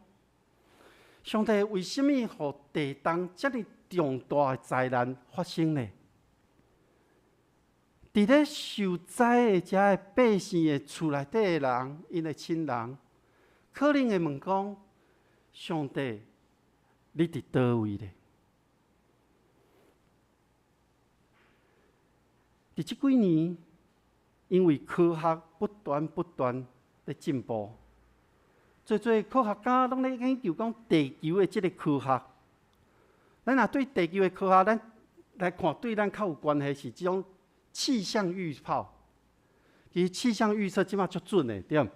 上帝为什么让地动这么重大的灾难发生呢？伫咧受灾的遮的百姓的厝内底的人，因的亲人，可能会问讲：上帝，你伫倒位咧？伫这几年，因为科学不断在进步，做科学家拢咧研究讲地球的这个科学。咱若对地球的科学，咱来看对咱较有关系是这种气象预报。其实气象预测即马足准的，对。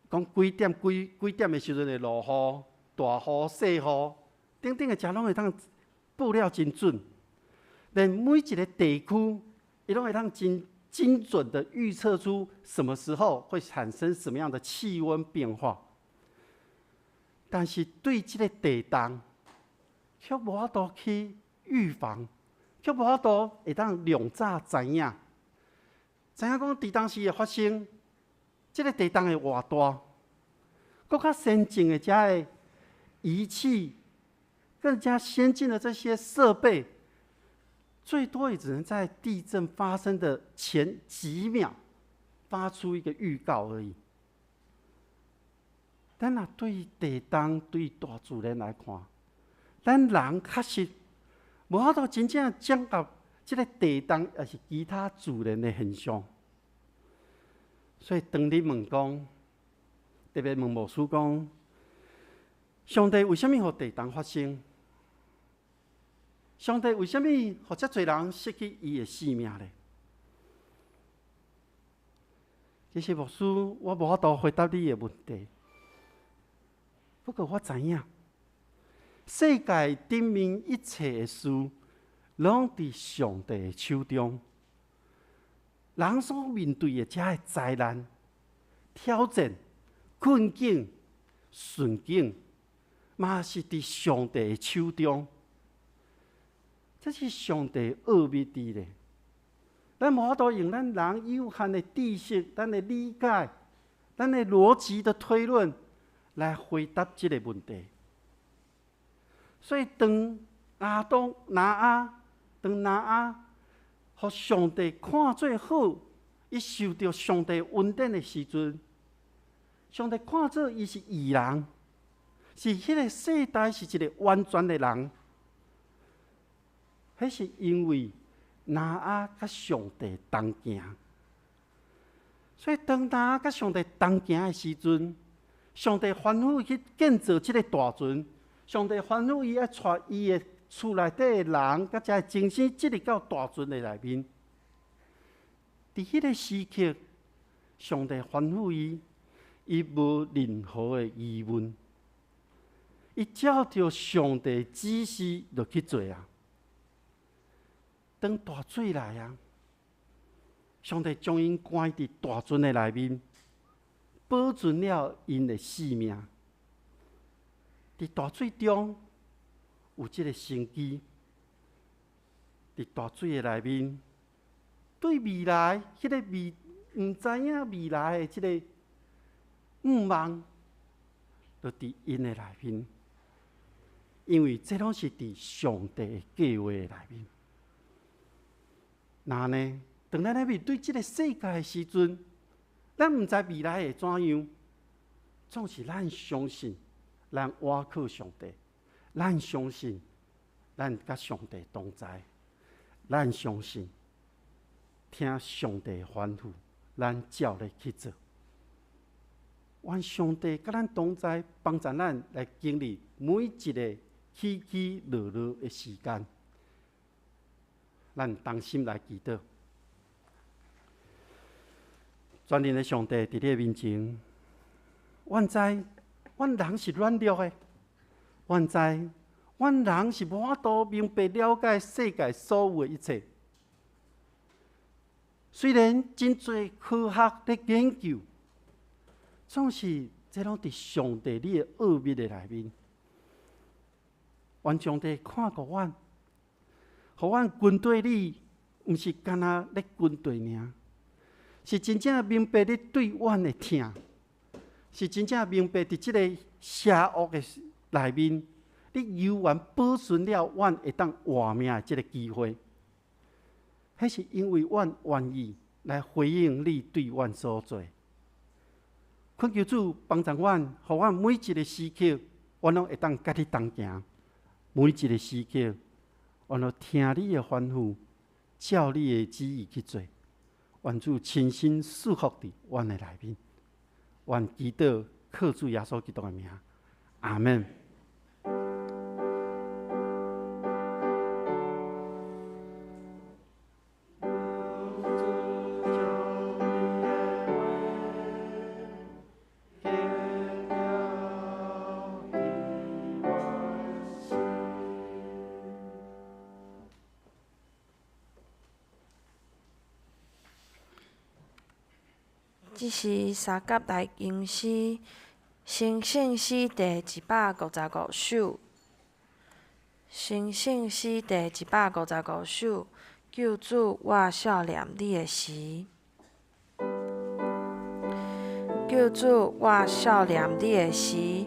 讲几点的时阵会落雨、大雨、细雨，等等的遮拢会当报了真准。连每一个地区，伊拢会当真精准的预测出什么时候会产生什么样的气温变化。但是对这个地动，却无法度去预防，却无法度会当量早知影讲地动时会发生，这个地动会偌大，更较先进的遮的仪器，更加先进的这些设备，最多也只能在地震发生的前几秒发出一个预告而已。但若对地动、对大自然来看，咱人确实无法度真正掌握这个地动，也是其他自然的现象。所以，当你问讲，特别问牧师讲，上帝为什么让地动发生？上帝为什么让遮侪人失去伊的性命呢？其实牧师，我无法度回答你的问题。不过我知影，世界顶面一切的事，拢伫上帝的手中。人所面对的遮的灾难、挑战、困境、顺境，嘛是伫上帝的手中。这是上帝奥秘伫咧。咱无法度用咱人有限的知识、咱的理解、咱的逻辑的推论来回答这个问题。所以，当拿阿，互上帝看做好，伊受到上帝恩典的时阵，上帝看做伊是义人，是迄个世代是一个完全的人。迄是因为拿阿甲上帝同行，所以当拿阿甲上帝同行的时阵，上帝吩咐去建造这个大船，上帝吩咐伊要带伊的厝内底的人，甲遮精神进入到大船的内面。伫迄个时刻，上帝吩咐伊，伊无任何的疑问，伊照着上帝指示就去做啊。当大水来啊，上帝将因关伫大船的内面，保存了因的性命。伫大水中有这个生机，伫大水的内面，对未来迄个唔知影未来的这个愿望，就伫因的内面，因为这拢是伫上帝的计划的内面。那呢？当咱在面对这个世界的时阵，咱唔知未来会怎样，总是咱相信，咱倚靠上帝，咱相信，咱甲上帝同在，咱相信，听上帝的吩咐，咱照咧去做。愿上帝甲咱同在，帮助咱来经历每一个起起落落的时间。咱同心来祈祷，全能的上帝伫你面前，阮知，阮人是软弱的，阮知，阮人是无法度明白了解世界所有的一切。虽然真侪科学咧研究，总是这拢伫上帝你的奥秘的内面。愿上帝看顾阮，互阮军队里，毋是干那咧军队尔，是真正明白你对阮的疼，是真正明白伫即个邪恶的内面，你犹原保存了阮会当活命的即个机会。迄是因为阮愿意来回应你对阮所做。恳求主帮助阮，互阮每一个时刻，阮拢会当甲你同行。每一个时刻，阮都听你的吩咐，照你的旨意去做。愿主亲身祝福伫阮的内面。愿祈祷靠主耶稣基督的名，阿门。这是三甲大经诗生圣诗第155首。生圣诗第155首，救主，我少念你的时。救主，我少念你的时，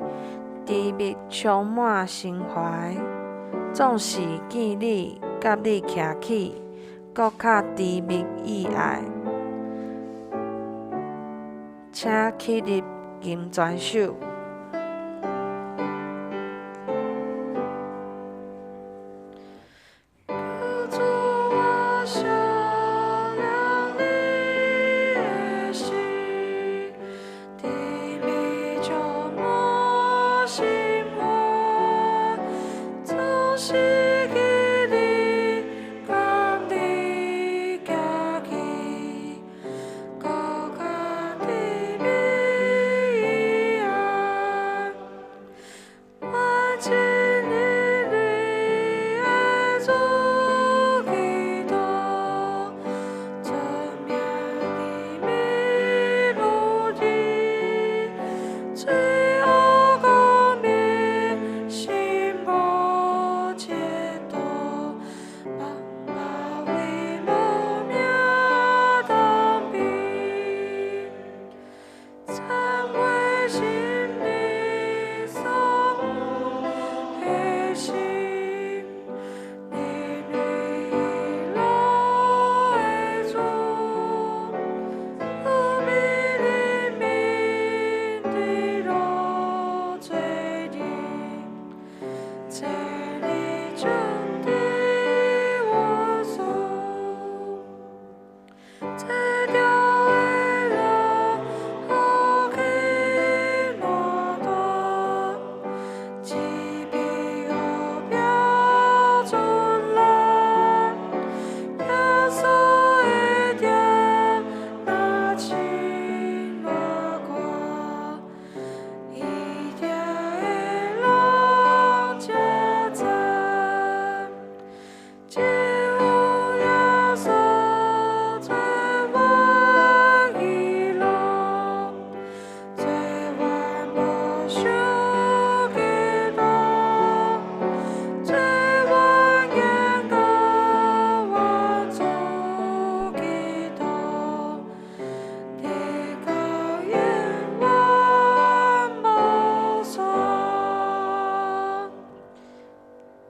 甜蜜充满心怀。总是见你，甲你徛起，搁较甜蜜意爱。请起立，吟全首。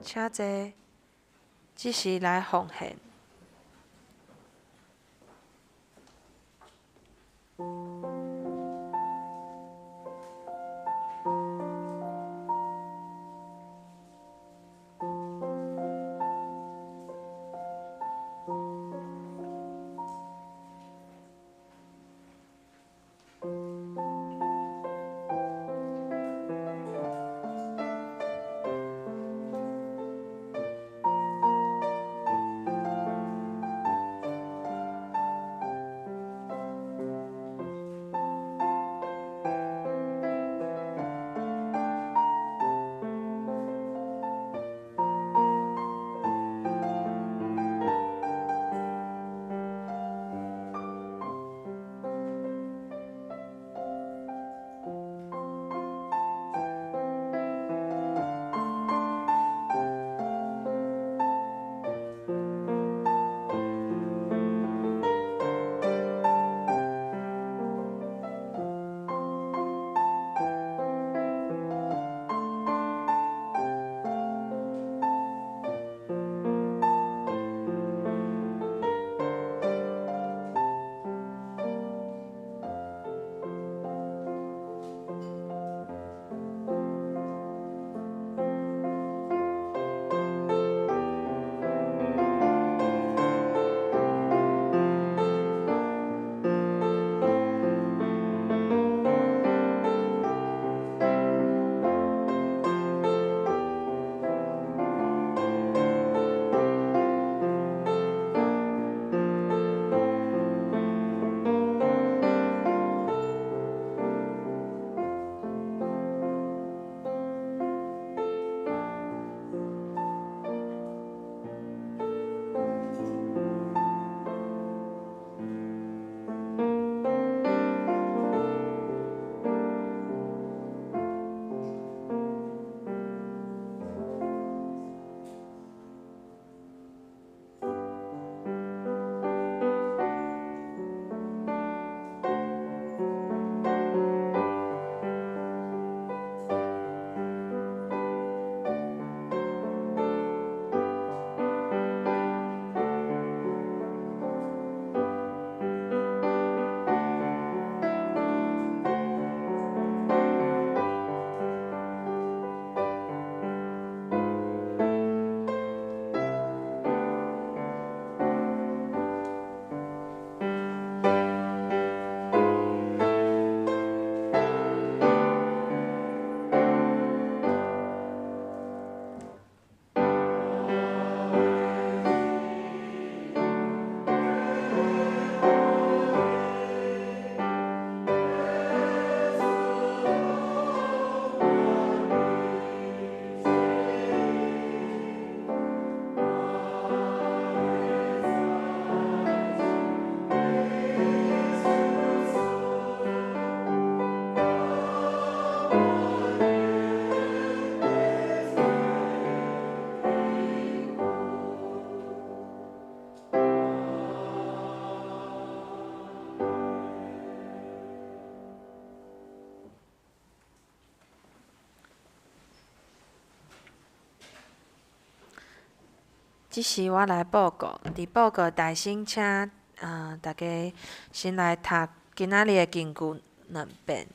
请坐，即时来奉献。即时我来报告，伫报告台先请大家先来读今仔日的经句2遍。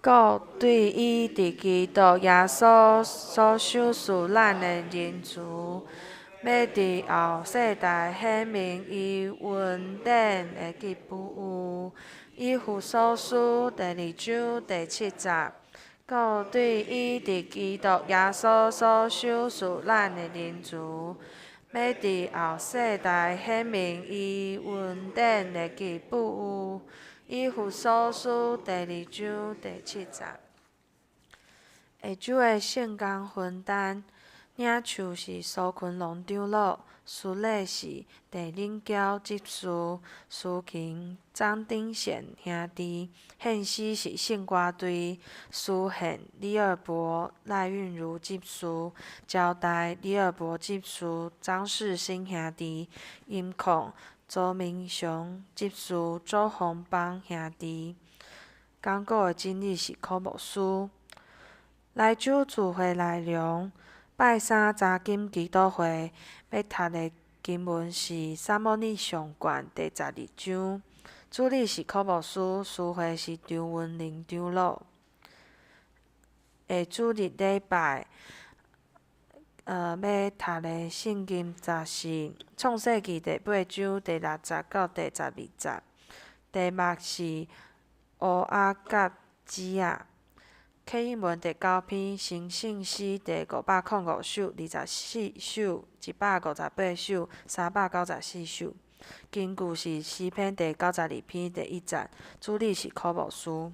故对伊伫基督耶稣所受赐咱的仁慈，要伫后世代显明伊恩典的吉卜有。以弗所书第2章第7节。故对伊伫基督耶稣所受赐咱的仁慈，要伫后世代显明伊恩典的吉卜有。以弗所书第2章第7节。下主的圣工分担，领袖是苏群龙长老，司礼是地领教执事，司琴张鼎宪兄弟，献诗是圣歌队，司宪李二伯、赖韵如执事，交代李二伯执事，张世新兄弟，音控周明雄执事，周宏邦兄弟。讲古的真理是科牧师。来主聚会内容：拜三查经基督会要读的经文是《撒母耳上卷》第12章，主理是科牧师，司会是张文玲长老。下主日礼拜，要读的圣经则是《创世纪》第8章第60到第12节，题目是乌阿甲子仔。启应文第9篇，成圣诗第505首，24首，158首，394首。根据是诗篇第92篇第1节，主理是科牧师。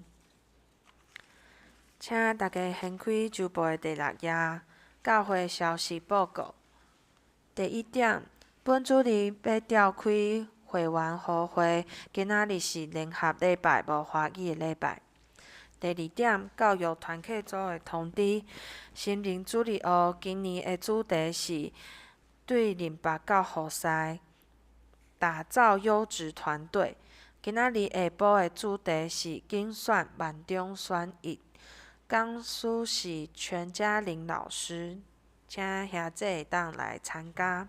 请大家掀开周报的第6页，教会消息报告。第1点，本主日要召开会员好会，今仔日是联合礼拜，无华语的礼拜。第2点，教育团契组的通知。心灵主日学今年的主题是对联邦教学赛，打造优质团队。今仔日下晡的主题是竞选万中选一，讲师是全嘉玲老师，请兄弟会当来参加。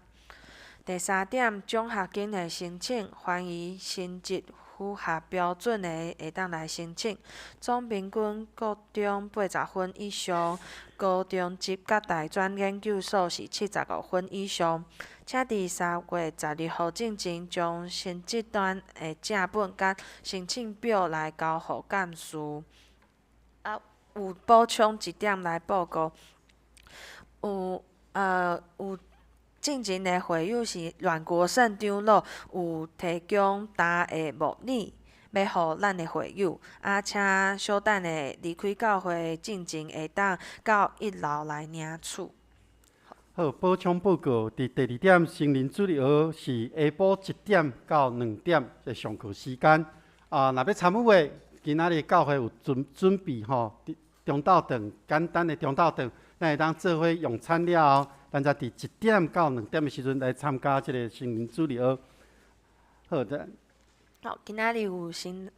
第3点，奖学金的申请，欢迎成绩符合标准的会当来申请。总平均国中80分以上，高中级甲大专研究所是75分以上。请伫3月12号进前，将成绩单的正本甲申请表来交互干事。有补充一点来报告，有进前的会友是阮国胜长老有提供答的模拟，要互咱的会友，请小等的离开教会进前会当到1楼来领取。好，补充报告，伫第2点，成人主日学是下晡1点到2点的上课时间。若要参与的，今仔日教会有准备中昼顿，简单的中昼顿，咱会当做伙用餐了后。咱则伫1点到2点的时阵来参加这个成人主日学。好的。好，今仔日有新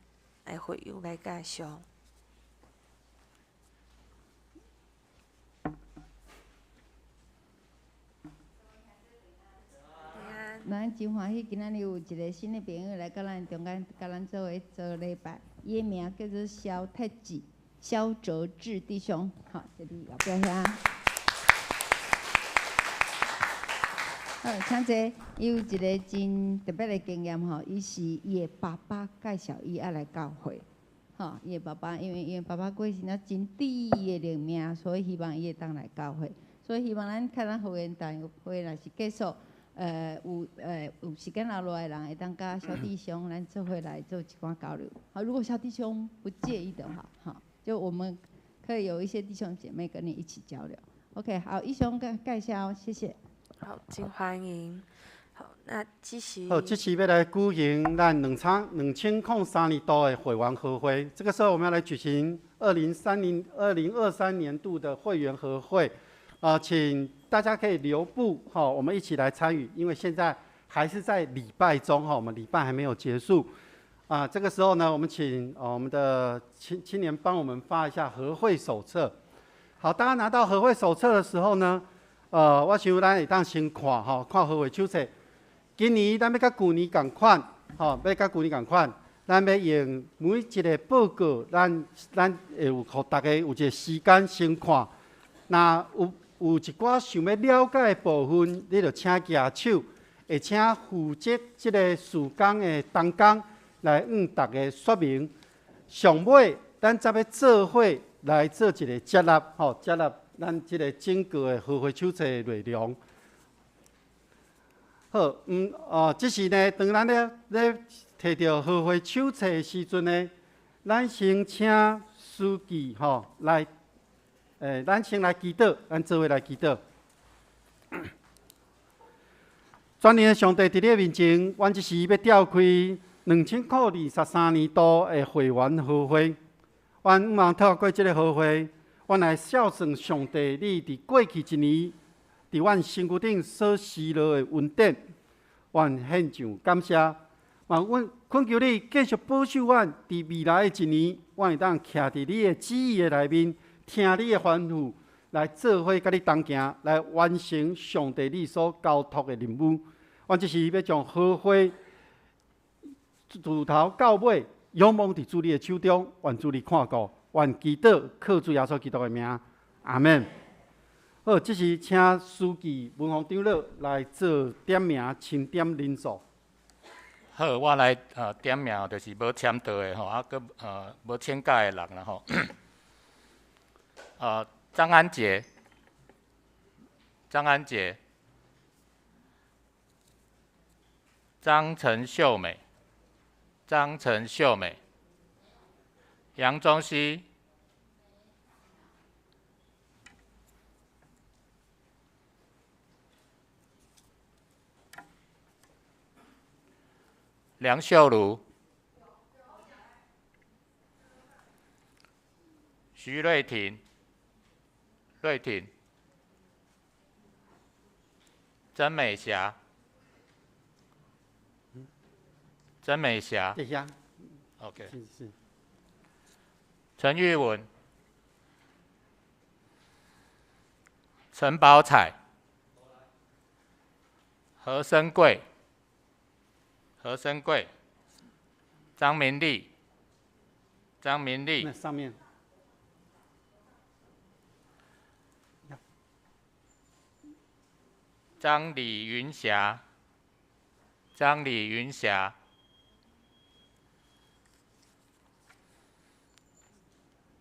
的会友来介绍。咱真欢喜，今仔日有一个新的朋友来到咱中间，甲咱做伙做礼拜。伊的名叫做萧哲志弟兄，好，这里后壁遐。好，请坐。伊有一个真特别的经验吼，伊是伊的爸爸介绍伊爱来教会。吼，伊的爸爸因为爸爸过身了真低的灵命，所以希望伊会当来教会。所以希望咱看咱会员单会若是结束，有时间留落来的人会当甲小弟兄咱做伙来做一寡交流。好，如果小弟兄不介意的话，哈，就我们可以有一些弟兄姐妹跟你一起交流。OK， 好，以上介绍，谢谢。好，真欢迎。好，那这时好，这次要来举行咱2003年度的会员合会。这个时候我们要来举行2023年度的会员合会。请大家可以留步，我们一起来参与，因为现在还是在礼拜中，我们礼拜还没有结束。这个时候呢，我们请我们的青年帮我们发一下合会手册。好，大家拿到合会手册的时候呢，我想咱会当先看吼，看合会手册。今年咱要甲旧年共款，吼，要甲旧年共款，咱要用每一个报告，咱会有互大家有一个时间先看。那有一寡想要了解的部分，你就请举手，会请负责即个事工的同工来向大家说明。上尾，咱则要做伙来做一个接纳，吼，接纳咱即个整个的合会手册的内容。好，即是呢，当咱咧摕到合会手册的时阵呢，咱先请书记吼来，咱先来祈祷，咱做伙来祈祷。全能的上帝，伫你面前，阮即时要召开2023年度的会员合会。阮毋茫透过即个合会，阮来孝顺上帝，你伫过去一年伫阮身躯顶所施落的恩典，阮献上感谢。阮恳求你继续保守阮伫未来的一年，阮会当徛伫你的旨意的内面，听你的吩咐，来做伙甲你同行，来完成上帝你所交托的任务。阮即是要将合会自头到尾，仰望伫主你的手中，愿主你看顾，愿祈祷靠主耶稣基督的名，阿门。好，即是请书记文宏长老来做点名，清点人数。好，我来点名，就是无签到的吼，搁无签假的人啦吼。张安杰，张陈秀美，杨宗熙，梁秀茹，徐瑞婷，曾美霞，谢谢。OK。是。陈玉文，陈宝彩，何生贵，张明丽，那上面。张李云霞，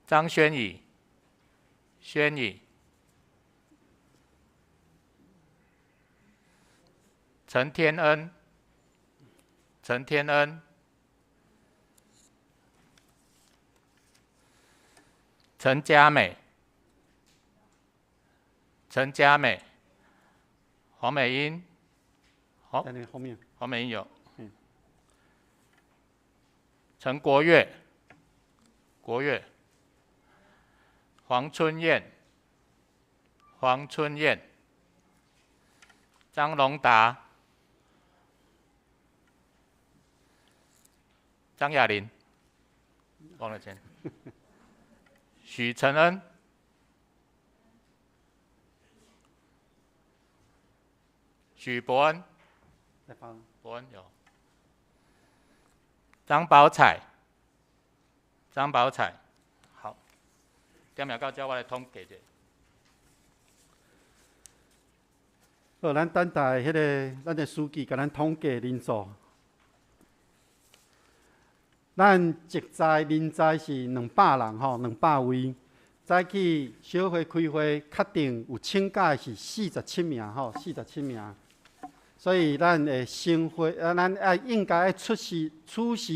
张轩宇，陈天恩，陈佳美，黄美英，在那个后面。黄美英有。陈国月，黄春燕，张荣达，张雅玲，忘了签。许承恩，许伯恩，伯恩有。张宝彩，好，点名到这，我来统计者。好，咱等待迄个咱的书记甲咱统计人数。咱职在人才是200人吼，200位。早起小会开会，确定有请假是47名吼，47名。所以咱的新会咱应该出席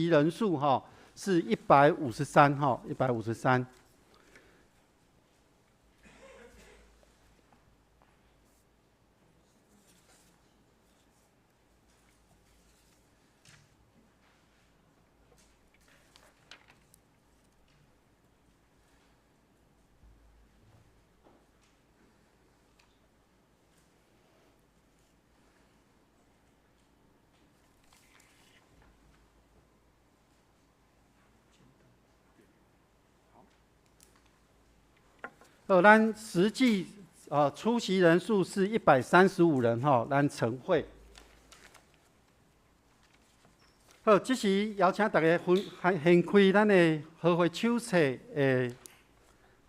人数吼是153吼，153。咱实际出席人数是135人哈，咱晨会。好，这时邀请大家掀开咱的和会手册的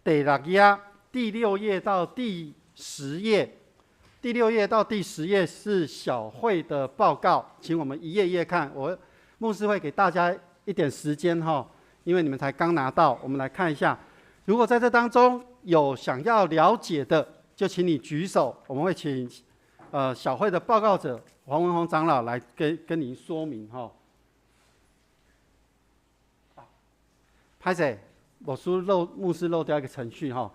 第6页，第6页到第10页。第6页到第10页是小会的报告，请我们一页页看。牧师会给大家一点时间哈，因为你们才刚拿到，我们来看一下。如果在这当中有想要了解的，就请你举手，我们会请小会的报告者黄文宏长老来跟您说明哈。拍谁？牧师漏掉一个程序哈，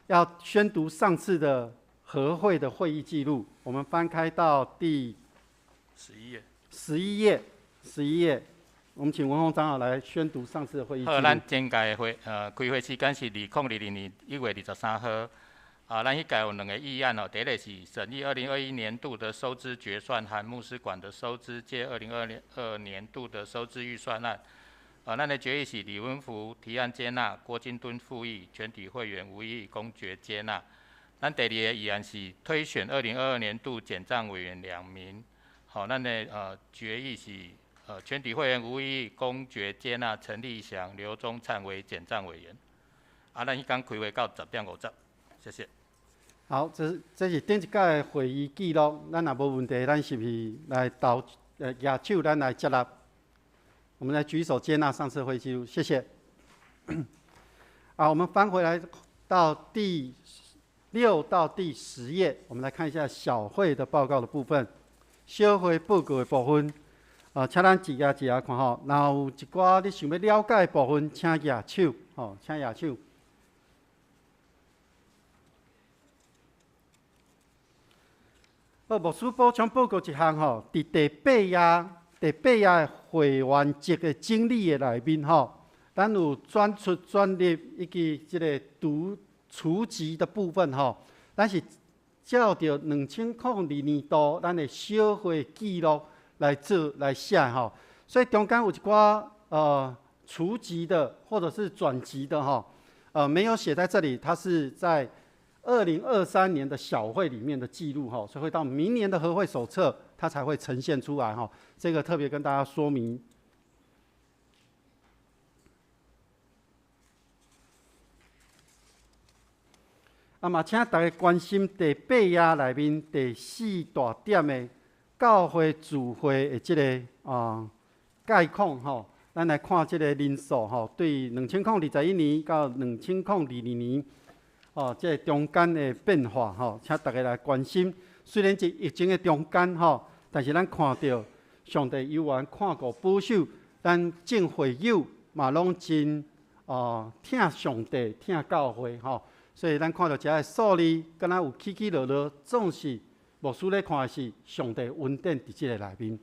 要宣读上次的和会的会议记录。我们翻开到第11页，我们请文宏长老来宣读上次的会议记录。好，咱前届开会时间是2020年1月23号。咱迄届有2个议案哦，第一个是审议2021年度的收支决算和牧师馆的收支借2022年度的收支预算案。咱的决议是李文福提案接纳，郭金敦复议，全体会员无异议，公决接纳。咱第2个议案是推选2022年度检账委员2名。好，咱的决议是全体会员无异议，公决接纳陈立祥、刘宗灿为检账委员。咱迄天开会到10:50，谢谢。好，这是顶一届的会议记录，咱若无问题，咱是不是来举手，咱来接纳？我们来举手接纳上次会议记录，谢谢。我们翻回来到第6到第10页，我们来看一下小会的报告的部分。小会报告的部分，请咱一页一页看吼。然后有一寡你想要了解的部分，请举手，请举手。牧师补充报告一项吼，伫第8页的会员节的整理的内面吼，咱有专出专入以及即个除籍的部分吼，咱是照着2002年度咱的小会记录来写吼，所以中间有一寡除籍的或者是转籍的吼，没有写在这里，它是在2023年的小会里面的记录哈，所以会到明年的和会手册，它才会呈现出来哈。这个特别跟大家说明。请大家关心第8页内面第4大点的教会聚会的这个概况哈。咱来看这个人数哈，对2021年到2022年。这中间的变化吼，请大家来关心。虽然是疫情的中间吼，但是咱看到上帝有缘看顾保守，咱众会友嘛拢真听上帝听教会吼，所以咱看到这个数字，敢若有起起落落，总是牧师咧看的是上帝恩典伫这个内面。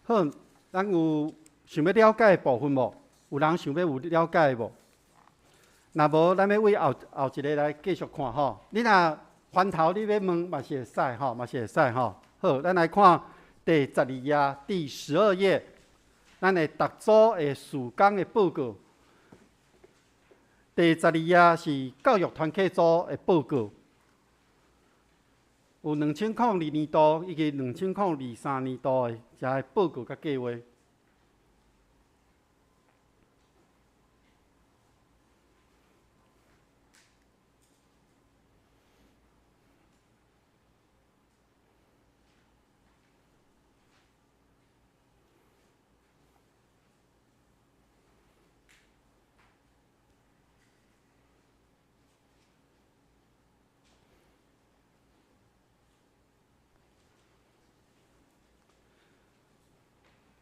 好，咱有想要了解的部分无？有人想要有了解的无？若无，咱要为后一个来继续看吼。你若翻头你要问嘛是会使吼，嘛是会使吼。好，咱来看第12页第12页，咱的逐组的事工的报告。第12页是教育团契组的报告。有2002年度以及2023年度的这个报告甲计划。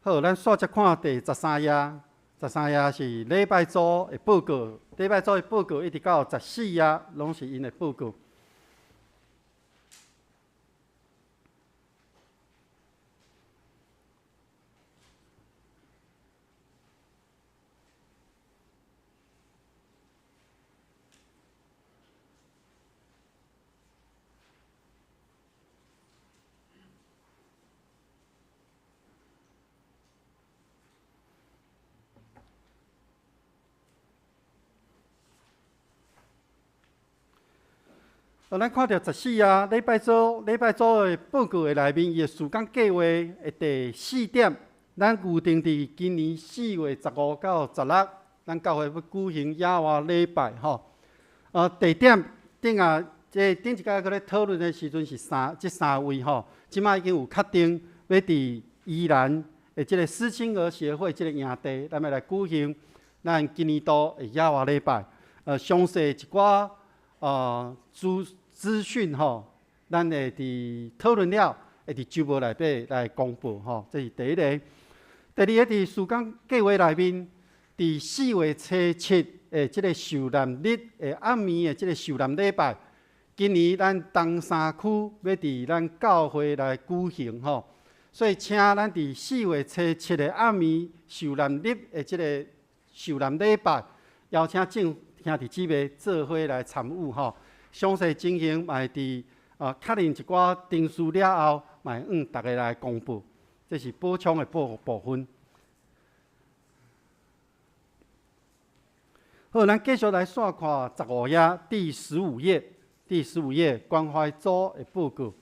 好，咱煞只看第13页。13页是礼拜组的报告，礼拜组的报告一直到14页，拢是因的报告。咱看到14啊，礼拜组的报告的内面，伊的时间计划的第4点，咱预定伫今年4月15到16，咱教会要举行亚华礼拜吼。地点顶啊，这顶一届搁咧讨论的时阵是这三位吼，即摆已经有确定要伫宜兰的即个思亲儿协会即个营地，咱要来举行咱今年度的亚华礼拜。详细一寡资讯吼，咱会伫讨论了，会伫周末内底来公布吼。这是第一个。第二个伫时间计划内面，伫4月初7的即个受难日的暗暝的即个受难礼拜，今年咱东山区要伫咱教会来举行吼。所以请咱伫4月初7的暗暝受难日的即个受难礼拜，邀请众兄弟姊妹做伙来参与吼。详细情形嘛会伫确认一寡定数了后，嘛会大家来公布。这是补充的部分。好，咱继续来线看15页第15页，第15页关怀组的报告。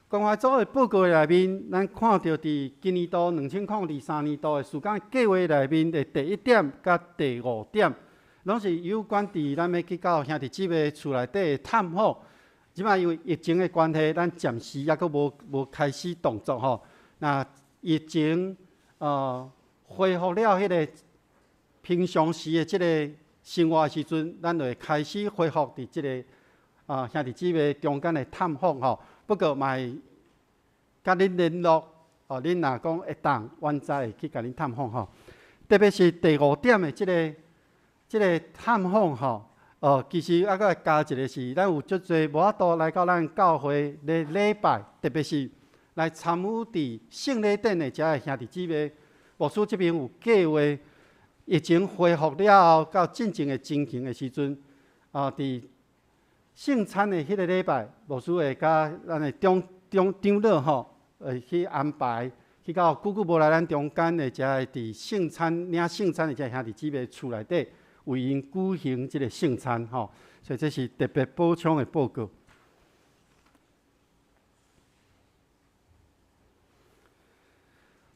关怀组的报告内面，咱看到伫今年度2023年度的时间计划内面的第1点甲第5点。拢是有关伫咱要去到兄弟姊妹厝内底的探访。即摆因为疫情的关系，咱暂时还阁无开始动作吼。那疫情恢复了迄个平常时的即个生活的时阵，咱就会开始恢复伫即个兄弟姊妹中间的探访吼。不过嘛会甲恁联络恁若讲会当，阮才会去甲恁探访吼。特别是第5点的即个探访吼，其实还阁会加一个是，咱有足侪无法度来到咱教会的礼拜，特别是来参与伫圣礼典的遮个兄弟姊妹，牧师这边有计划，疫情恢复了后，到进前的情形的时阵，伫圣餐的迄个礼拜，牧师会甲咱的长老吼，会去安排。去到久无来咱中间的遮个伫圣餐领圣餐的遮兄弟姊妹厝内底。为因举行即个圣餐吼，所以这是特别补充的报告。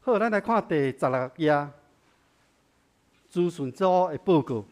好，咱来看第16页，资讯组的报告。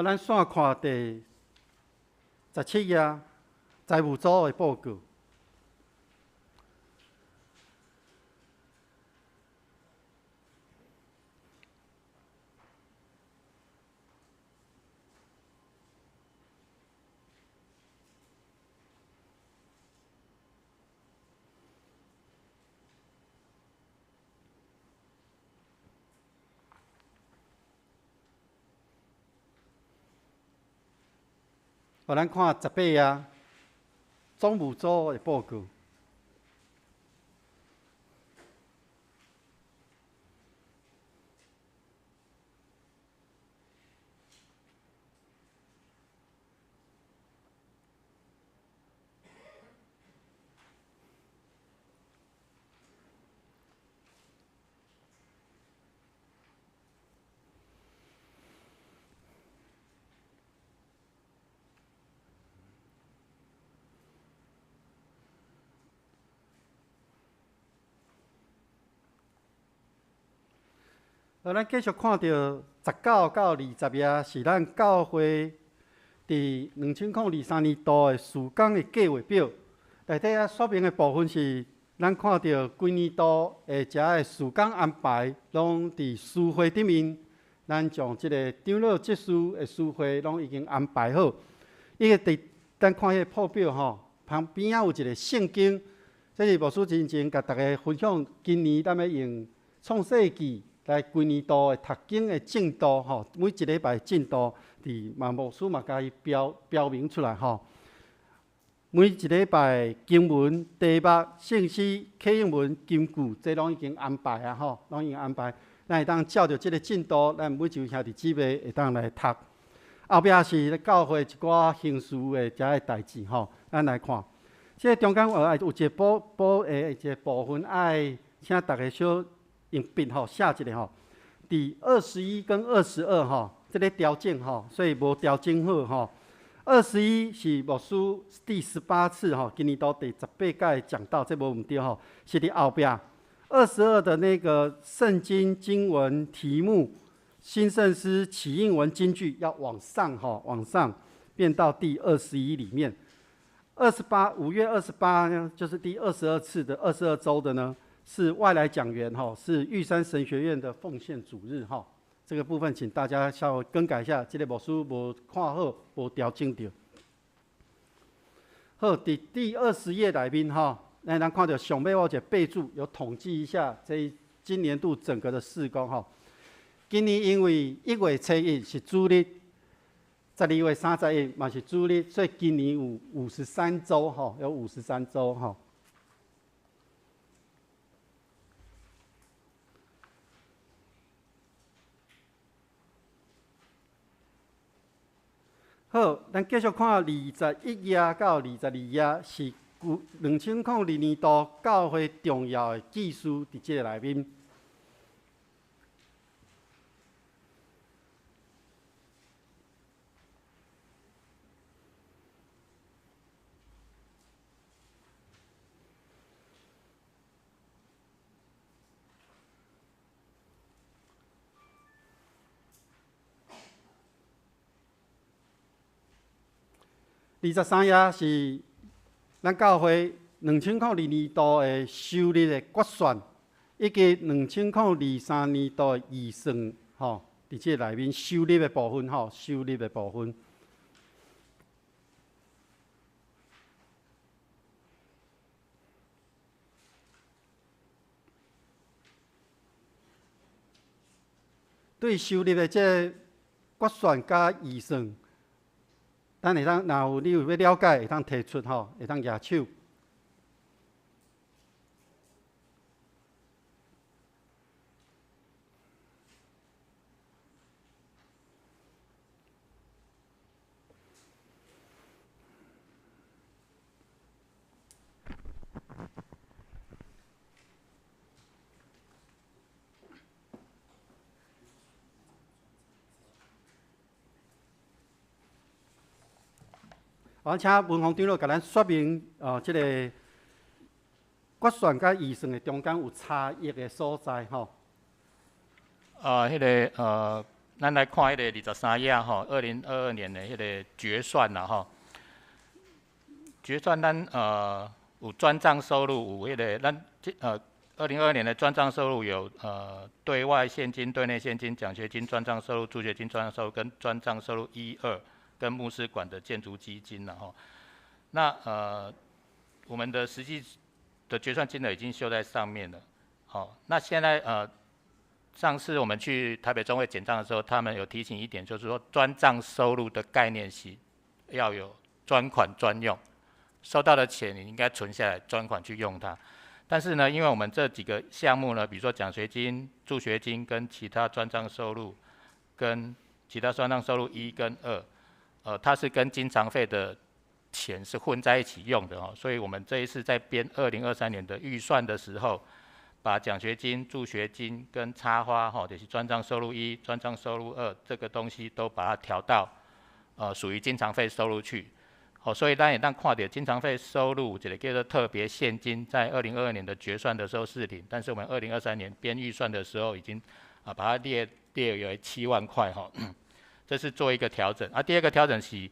咱线看第17页财务组的报告。咱看18页总务组的报告。咱继续看到19到20页是咱教会伫2023年度的事工的计划表。内底说明的部分是，咱看到规年度的遮个事工安排，拢伫书会顶面，咱将即个长老执事的书会拢已经安排好。伊个伫咱看迄个报表吼，旁边仔有一个圣经，这是牧师之前甲大家分享，今年咱要用创世纪。来规年度的读经的进度吼，每一礼拜进度，伫牧师嘛甲伊标明出来吼。每一礼拜经文、题目、信息、启应文、金句，这拢已经安排啊，吼，拢已经安排。咱会当照着这个进度，咱每一位兄弟姊妹会当来读。后壁是教会一寡形事的遮个代志，吼，咱来看。这个中间有一个部分，爱请大家小用笔吼写一下吼。第21跟22吼，这个调整吼，所以无调整好吼。21是牧师第18次吼，今年度第18届讲到，这无毋对吼，是伫后壁。22的那个圣经经文题目，新圣诗起应文金句要往上吼，往上变到第21里面。5月28呢，就是第22次的22周的呢，是外来讲员吼，是玉山神学院的奉献主日吼。这个部分请大家稍微更改一下，这个牧师无看好，无调整到。好，第20页内面吼。咱看到上尾我一个备注，有统计一下今年度整个的事工吼。今年因为1月初1是主日，12月30日嘛是主日，所以今年有53周吼，有53周吼。好，咱继续看21页到22页是。2002年度教会重要的技术伫这个内面。23页是。咱教会2002年度的收入的决算，以及2023年度的预算，吼，伫这内面收入的部分，吼，收入的部分。对收入的这决算加预算。咱会当，若你有要了解，会当提出吼，会当举手。我请文宏长老甲咱说明，这个决算甲预算的中间有差异的所在吼。咱来看迄个23页吼，2022年的迄个决算啦吼。决算咱有专账收入，有迄个咱2022年的专账收入有对外现金、对内现金、奖学金专账收入、助学金专账收入跟专账收入1、2。跟牧师馆的建筑基金了哈，那我们的实际的决算金额已经秀在上面了，好，那现在上次我们去台北中会检账的时候，他们有提醒一点，就是说专账收入的概念是要有专款专用，收到的钱你应该存下来，专款去用它。但是呢，因为我们这几个项目呢，比如说奖学金、助学金跟其他专账收入，跟其他专账收入1跟2。它是跟经常费的钱是混在一起用的哦，所以我们这一次在编2023年的预算的时候，把奖学金、助学金跟插花就是专账收入1、专账收入2这个东西都把它调到属于经常费收入去。所以咱也看到经常费收入这个叫做特别现金，在2022年的决算的时候是0，但是我们2023年编预算的时候已经把它列为7万块哈。这是做一个调整第二个调整是，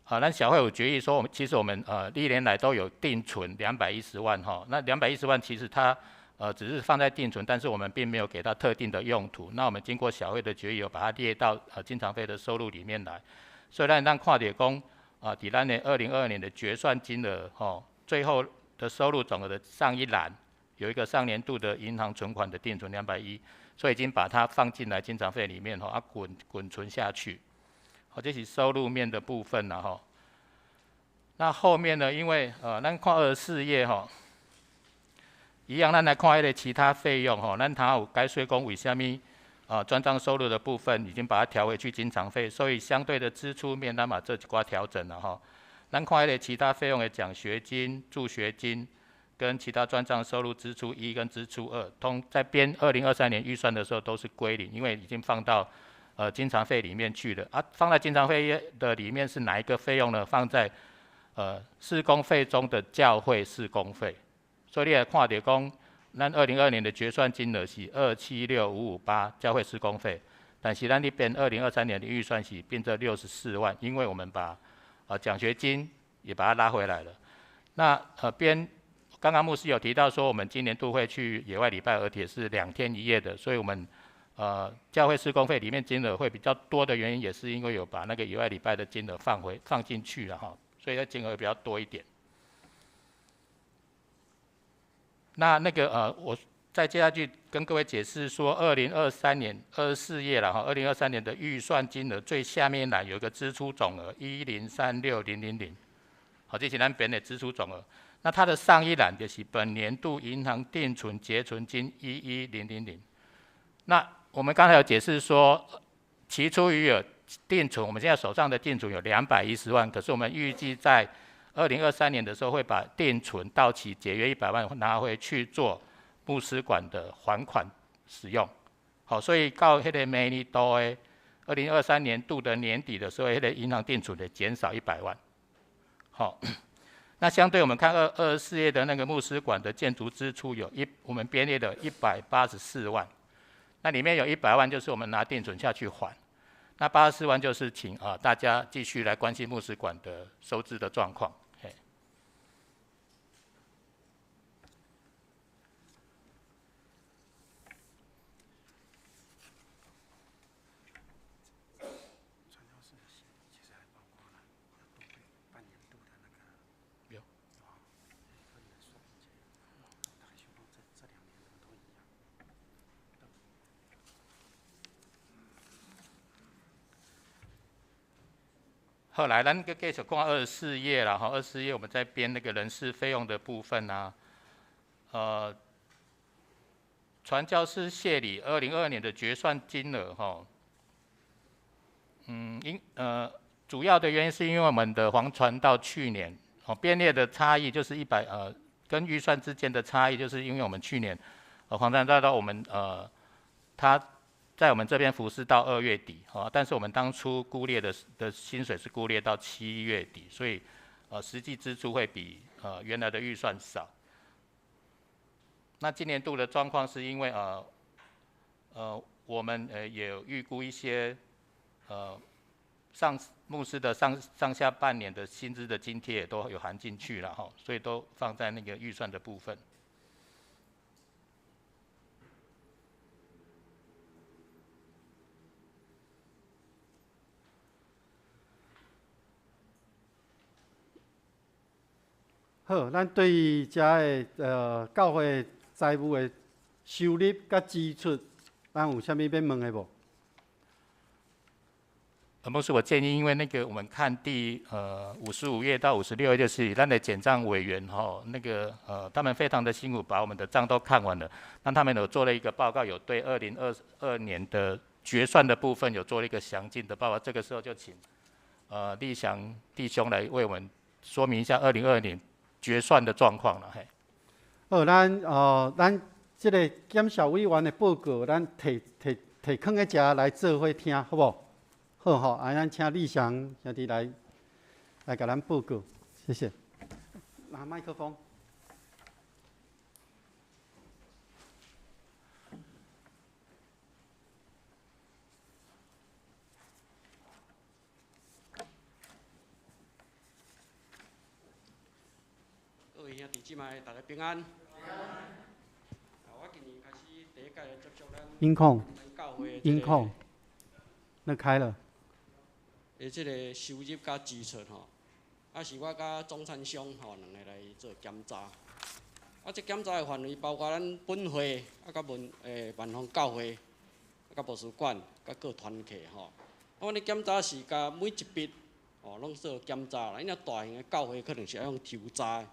咱小会有决议说，其实我们历年来都有定存210万哈，那210万其实它只是放在定存，但是我们并没有给它特定的用途。那我们经过小会的决议，有把它列到经常费的收入里面来。所以咱看到讲伫咱的2022年的决算金额最后的收入总额的上一栏有一个上年度的银行存款的定存210。所以已经把它放进来经常费里面滚存下去，这是收入面的部分啦那后面呢，因为咱看24页吼，一样，咱来看迄个其他费用吼，咱它有解说讲为什么专账收入的部分已经把它调回去经常费，所以相对的支出面咱把这几寡调整了吼。咱看迄个其他费用的奖学金、助学金跟其他专账收入支出1跟支出2，在编2023年预算的时候都是归零，因为已经放到经常费里面去了啊。放在经常费的里面是哪一个费用呢？放在事工费中的教会事工费。所以你来看到讲，咱2022年的决算金额是276558教会事工费，但是咱这边2023年的预算是变成64万，因为我们把奖学金也把它拉回来了。那刚刚牧师有提到说，我们今年度会去野外礼拜，而且是2天1夜的，所以我们教会事工费里面金额会比较多的原因，也是因为有把那个野外礼拜的金额放进去了哈，所以它金额比较多一点。那个我再接下去跟各位解释说，2023年24页了哈，2023年的预算金额最下面栏有一个支出总额1036000，好，这是咱编的支出总额。那它的上一栏就是本年度银行定存结存金11000。那我们刚才有解释说，期初余额定存，我们现在手上的定存有210万，可是我们预计在2023年的时候会把定存到期解约100万拿回去做牧师馆的还款使用。好，所以到迄个每年度的2023年度的年底的时候，迄个银行定存的减少100万。好，那相对我们看24页的那个牧师馆的建筑支出我们编列的184万，那里面有100万就是我们拿定存下去还。那84万就是请大家继续来关心牧师馆的收支的状况。后来咱继续看24页啦，哈，24页我们在编那个人事费用的部分啊，传教士谢礼2022年的决算金额哈，主要的原因是因为我们的黄传到去年编列的差异就是跟预算之间的差异，就是因为我们去年黄传到我们他在我们这边服侍到2月底，但是我们当初估列的薪水是估列到7月底，所以实际支出会比原来的预算少。那今年度的状况是因为我们也有预估一些牧师的上下半年的薪资的津贴也都有含进去了哈，所以都放在那个预算的部分。好，咱对于遮个教会财务的收入甲支出，咱有啥物要问的无？牧师，我建议，因为那个我们看第55页到56页，就是咱的检账委员那个他们非常的辛苦，把我们的账都看完了。那他们有做了一个报告，有对2022年的决算的部分有做了一个详尽的报告。这个时候就请立祥弟兄来为我们说明一下2022年决算的状况了。嘿。好，咱这个检校委员的报告，咱提放在遮来做伙听，好不好？好吼，咱请立祥兄弟来给咱报告，谢谢。拿麦克风。各位兄弟姊妹，大家平安。我今年开始第一届接触咱音控，教会音控，那开了。即个收入甲支出是我甲总产商两个来做检查。这检查的范围包括咱本会，甲万芳教会，甲牧师馆，甲各团契阮的检查是甲每一笔拢做检查啦。因为大型的教会可能是要用抽查的，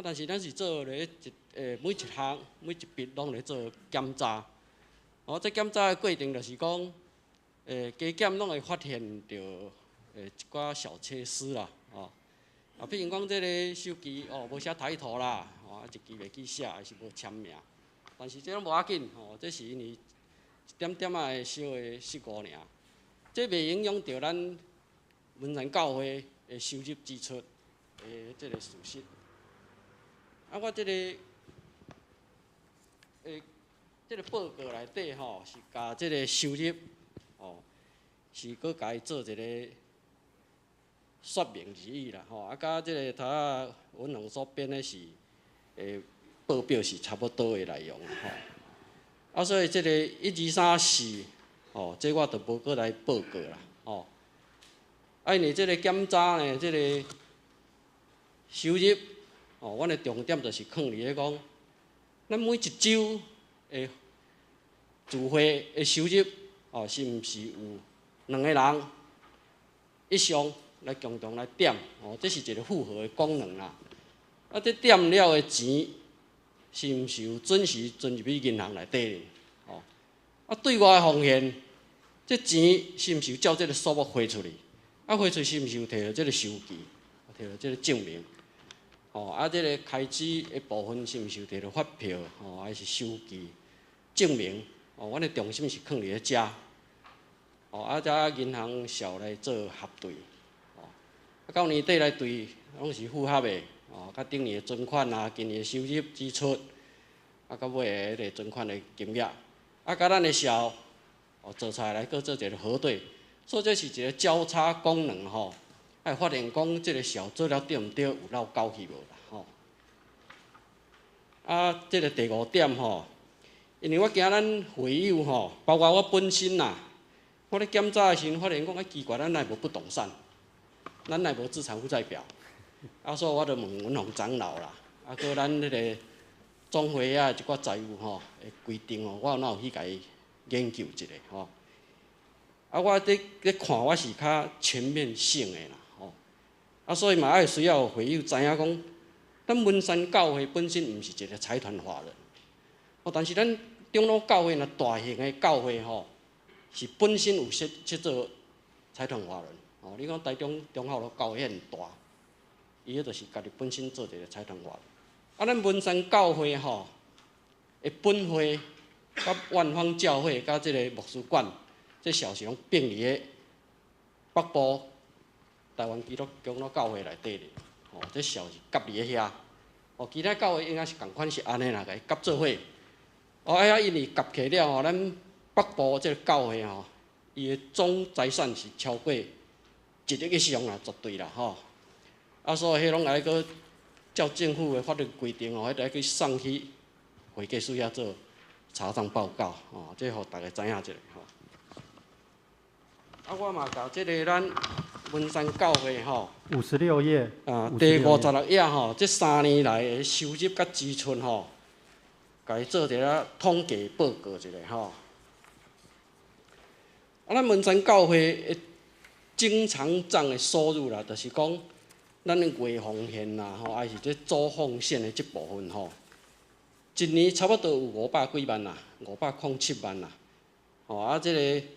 但是咱是做咧每一项每一笔拢咧做检查。这检查的过程就是讲，加减拢会发现到一寡小缺失啦，比如讲这个手机无写抬头啦，一支袂记写，还是无签名。但是这拢无要紧，这是因为一点点的小的失误尔，这袂影响到咱文山教会的收入支出的这个事实。我这个报告内底是甲这个收入是搁甲伊做一个说明而已啦，甲这个头仔阮两所编的是报表是差不多的内容所以这个1、2、3、4这我就无搁来报告啦因为这个检查呢，这个收入阮的重点就是放伫咧讲，咱每一周的聚会的收入是毋是有2个人以上来共同来点这是一个符合的功能啦。这点了的钱是毋是有准时存入去银行内底对外的奉献，这钱是毋是有照这个数目汇出去？汇出是毋是有摕到这个收据，摕到这个证明？这个开支的部分是毋是有摕到发票还是收据证明？阮的重心是放伫咧遮。这银行小来做核对，到年底来对，拢是符合的。甲顶年的存款啊，今年的收入支出，到尾个存款的金额，甲咱的小做出来搁做一个核对，所以这是一个交叉功能爱发现讲这个小做了对毋对，有漏交去无啦这个第5点因为我惊咱会友包括我本身啦，我咧检查的时阵发现讲奇怪，咱哪无不动产，咱哪无资产负债表？所以我就问阮洪长老啦，搁咱迄个总会一寡财务的规定我哪有去甲伊研究一下我咧看我是较全面性的啦所以嘛爱需要会友知影讲，咱文山教会本身毋是一个财团法人但是咱长老教会若大型的教会是本身有去做财团法人你讲台中忠孝路教会很大。伊迄就是家己本身做一个财团法人，咱文山教会的本会、甲万方教会、甲即个牧师馆，这小是拢并伫咧北部台湾基督长老教会内底这小是夹伫咧遐其他教会应该是共款是安尼啦，甲伊夹做伙因为夹起了咱北部这个教会伊的总财产是超过1亿以上啦，绝对啦所以迄拢来个照政府的法律规定迄来去送去会计师遐做查账报告这互大家知影一下我嘛甲即个咱文山教会56页第56页这3年来的收入甲支出甲伊做一个统计报告一下咱文山教会的经常账的收入啦，就是讲。咱的月奉献啦，还是这主奉献的这部分一年差不多有500几万啦，507万啦。这个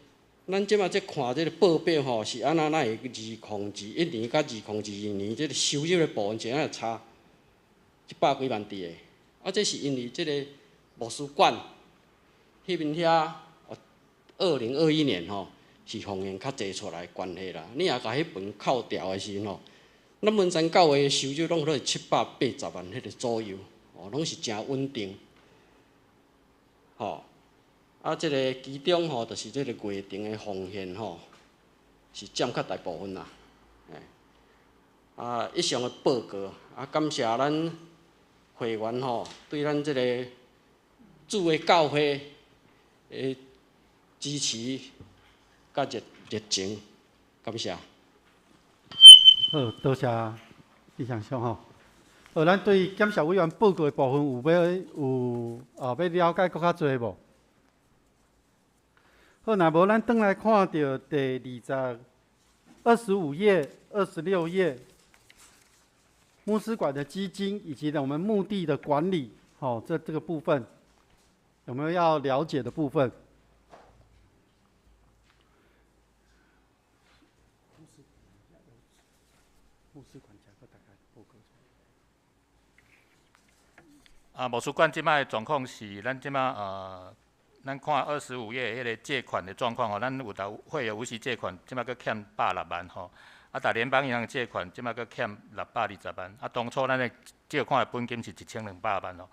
咱即马看这个报表是安那会2021年甲2022年这个收入的部分是安尼差100几万伫的。这是因为这个牧师馆迄边遐2021年是奉献较侪出来的关系啦。你若甲迄份扣掉的时阵咱文山教会的收入拢在780万迄个左右，拢是真稳定。这个其中就是这个月定的奉献是占较大部分啦。以上的报告感谢咱会员对咱这个主的教会的支持甲热情，感谢。好，多谢李强兄咱对检察委员报告的部分要了解搁较侪无？好，若无咱转来看到第25页、26页，牧师馆的基金以及我们墓地的管理，这个部分有没有要了解的部分？牧师馆大概报告。魔术馆即摆的状况是，咱即摆咱看25页迄个借款的状况吼，咱有会有无息借款，即摆佫欠106万吼，但联邦银行借款即摆佫欠620万，当初咱的借款的本金是1200万吼，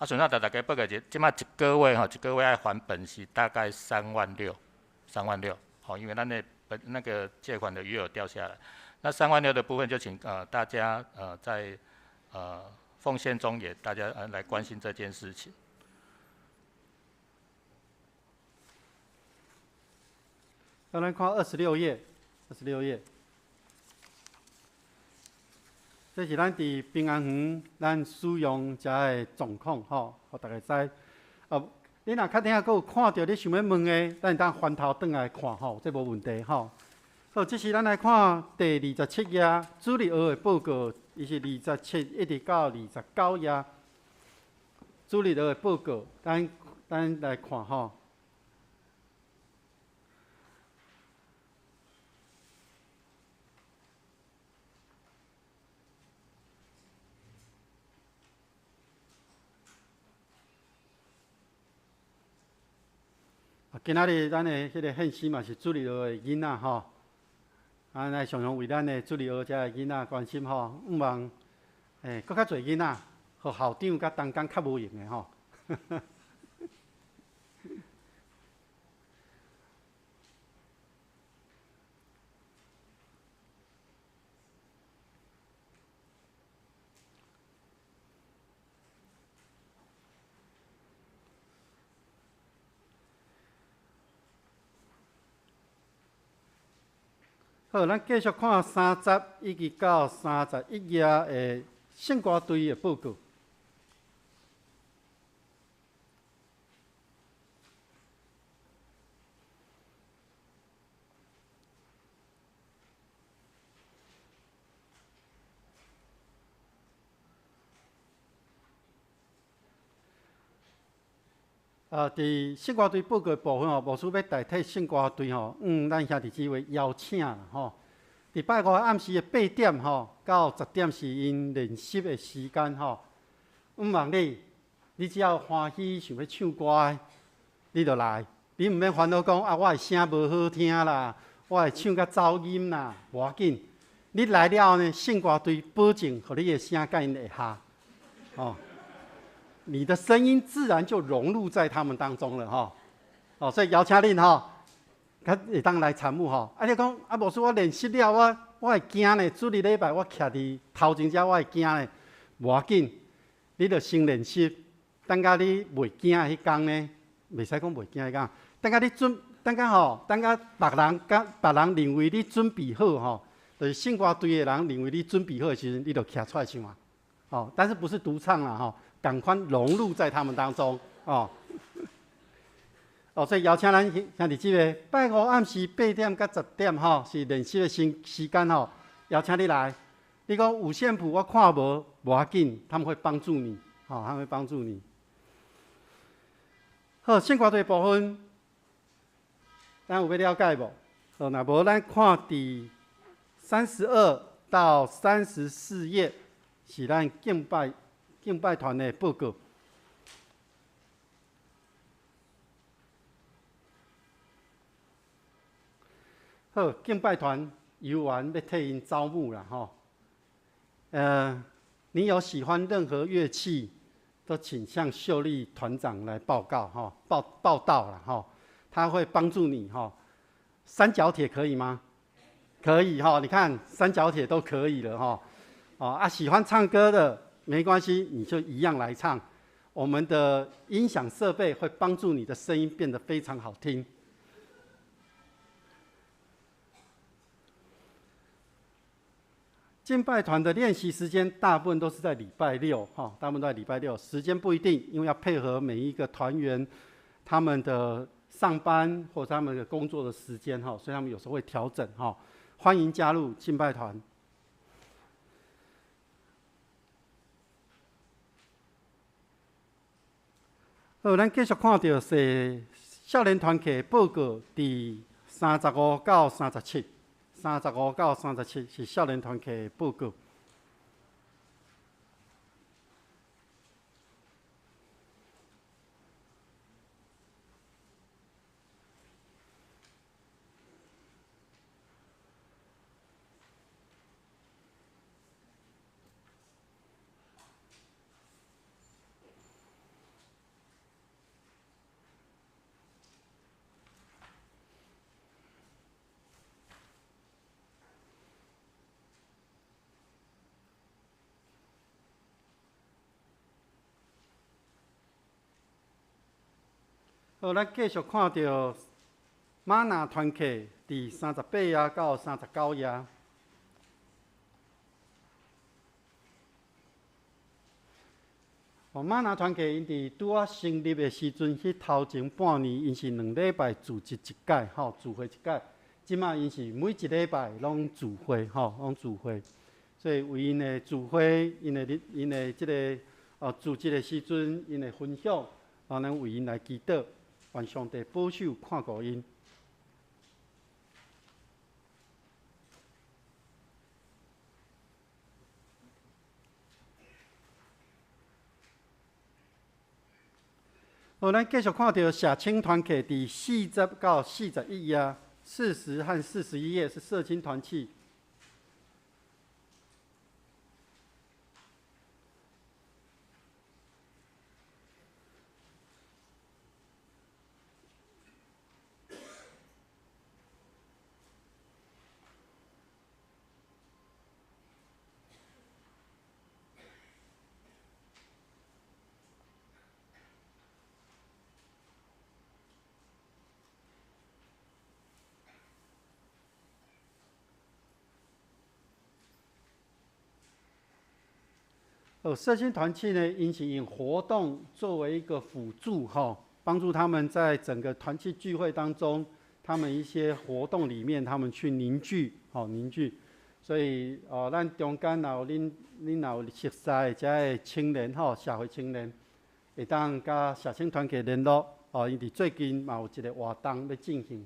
顺便大家报告一，即摆一个月吼，一个月要还本是大概36000，3万6，因为咱的那个借款的余额掉下来，那3万6的部分就请大家在奉献中也大家来关心这件事情。咱看26页，26页，这是咱伫平安园咱使用遮的状况吼，互大家知。你若确定还有看到你想要问的，咱当翻头转来看吼，这无问题吼。好，这是咱来看第27页主日学的报告，伊是27一直到29页主日学的报告，咱来看吼。今仔日咱的迄个献诗嘛是主日学的囡仔吼，咱常常为咱的主日学遮的囡仔关心吼，毋望搁较侪囡仔，互校长甲同工较无用的吼。好，咱继续看30一直到31页的圣歌队的报告。伫圣歌队报告的部分吼，牧师要代替圣歌队吼，咱兄弟姊妹邀请啦吼。伫拜五暗时的8点吼，到10点是因练习的时间吼。望你只要欢喜想要唱歌，你就来，你毋免烦恼讲我的声无好听啦，我会唱甲走音啦，无要紧。你来了呢，圣歌队保证，互你的声甲因会合，哦。你的声音自然就融入在他们当中了哈，所以邀请恁哈，较会当来参与哈。你讲牧师我练习了，我会惊呢。主日礼拜我徛伫头前遮，我会惊呢。无要紧，你着先练习，等甲你袂惊迄天呢，袂使讲袂惊迄天。等甲你等甲别人认为你准备好吼，就是圣歌队的人认为你准备好的时阵，你就徛出来唱啊。但是不是独唱啦哈。赶快融入在他们当中所以邀请咱兄弟姊妹，拜五暗时8点到10点是练习的时间邀请你来。你讲五线谱我看无要紧，他们会帮助你他们会帮助你。好，圣歌队部分，咱有要了解无？若无咱看第32到34页，是咱敬拜团的报告。好，敬拜团游完要替因招募啦吼。你有喜欢任何乐器，都请向秀丽团长来报告报道啦他会帮助你三角铁可以吗？可以你看三角铁都可以了喜欢唱歌的。没关系，你就一样来唱。我们的音响设备会帮助你的声音变得非常好听。敬拜团的练习时间大部分都是在礼拜六，大部分都在礼拜六，时间不一定，因为要配合每一个团员他们的上班或者他们的工作的时间，所以他们有时候会调整欢迎加入敬拜团。好，咱继续看到是少年团契报告第35到37，35到37是少年团契报告。好，咱继续看到玛纳团契第38页到39页。玛纳团契因伫拄啊成立的时阵，迄头前半年因是2礼拜聚集一届，聚会一届。即马因是每一礼拜拢聚会，拢聚会。所以为因的聚会，因的即个组织的时阵，因的分享，咱为因来祈祷。愿上帝保守看顾因。好，咱继续看到社青团契第40到41页，40和41页是社青团契。社青团契呢，因是以活动作为一个辅助，帮助他们在整个团契聚会当中，他们一些活动里面，他们去凝聚，所以咱中间若有恁有熟悉的遮个青年，社会青年，会当甲社青团契联络，因伫最近嘛有一个活动要进行，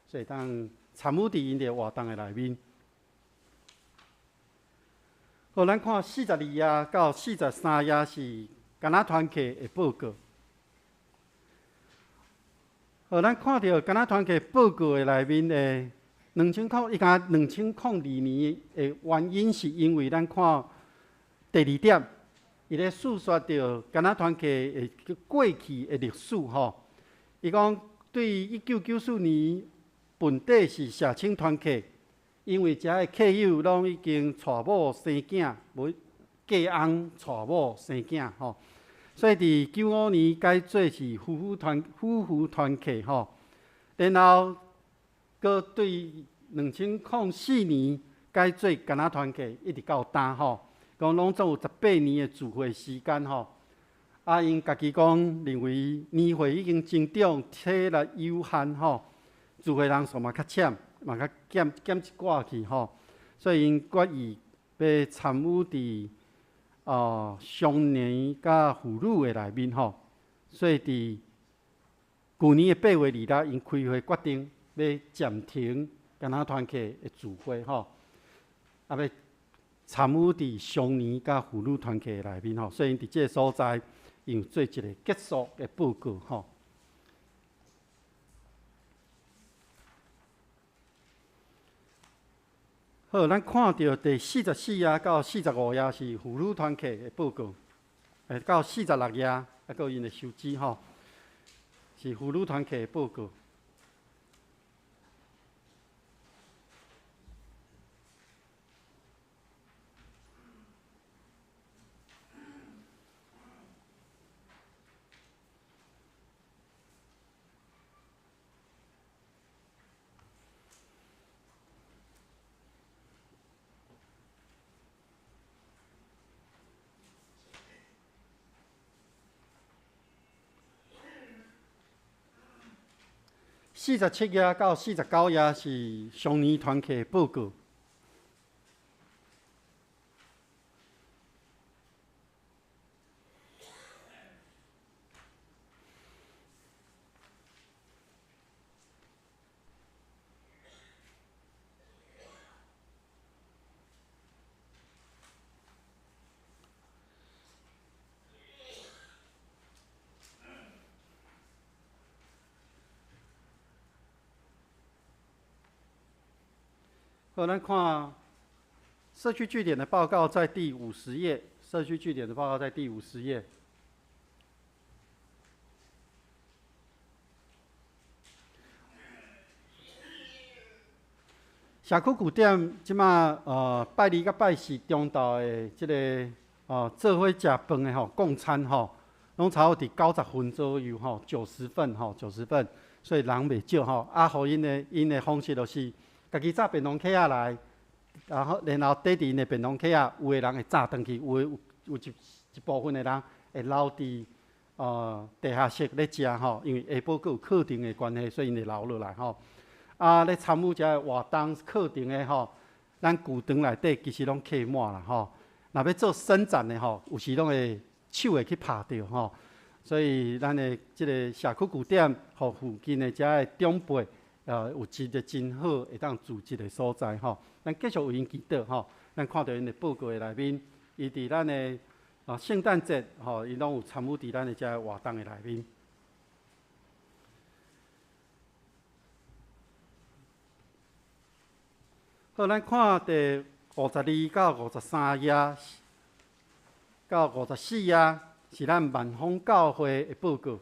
所以当参与伫因的活动的内面。好，咱看42页到43页是橄榄团契的报告。好，咱看到橄榄团契报告的内面的2002年的原因，是因为咱看第2点，伊咧述说到橄榄团契的过去的历史，伊讲对1994年本地是社青团契。因为遮个客友拢已经娶某生囝，无嫁翁娶某生囝，所以伫95年改做是夫妇团契，然后搁对2004年改做橄榄团契，一直到今，讲拢总有18年的聚会时间，因家己讲认为年岁已经增长，体力有限，聚会人数嘛较浅。嘛较减一寡去，所以因决意要参与伫双年甲妇女的内面，所以伫去年的8月2日，因开会决定要暂停橄榄团契的聚会，要参与伫双年甲妇女团契的内面，所以因伫这个所在，因做一个结束的报告，好，咱看到第44页到45页是妇女团契的报告，到46页还有因的收支，是妇女团契的报告。47页到49页是上年团契的报告。好，咱看社区据点的报告在第50页。社区据点的报告在第50页。社区据点即马拜2甲拜4中昼的即个做伙食饭的吼，共餐吼，拢差不多伫90分左右吼，90分吼，90分，所以人袂少吼。啊，互因的方式就是。家己炸便当盒仔来，然后缀伫因的便当盒仔，有的人会炸转去，有一部分的人会留伫地下室咧食吼，因为下晡佫有课程的关系，所以因会留落来吼。啊，咧参与遮活动课程的吼，咱旧堂内底其实拢客满啦吼。若要做伸展的吼，有时拢会手会去拍着吼，所以咱的即个社区据点，互附近的遮的长辈。有一个真好会当组织的所在吼，咱继续为因祈祷吼。咱看到因的报告的内面，伊伫咱的圣诞节吼，伊拢有参与伫咱的遮活动的内面。好，咱看第52到53页到54页，是咱万丰教会的报告。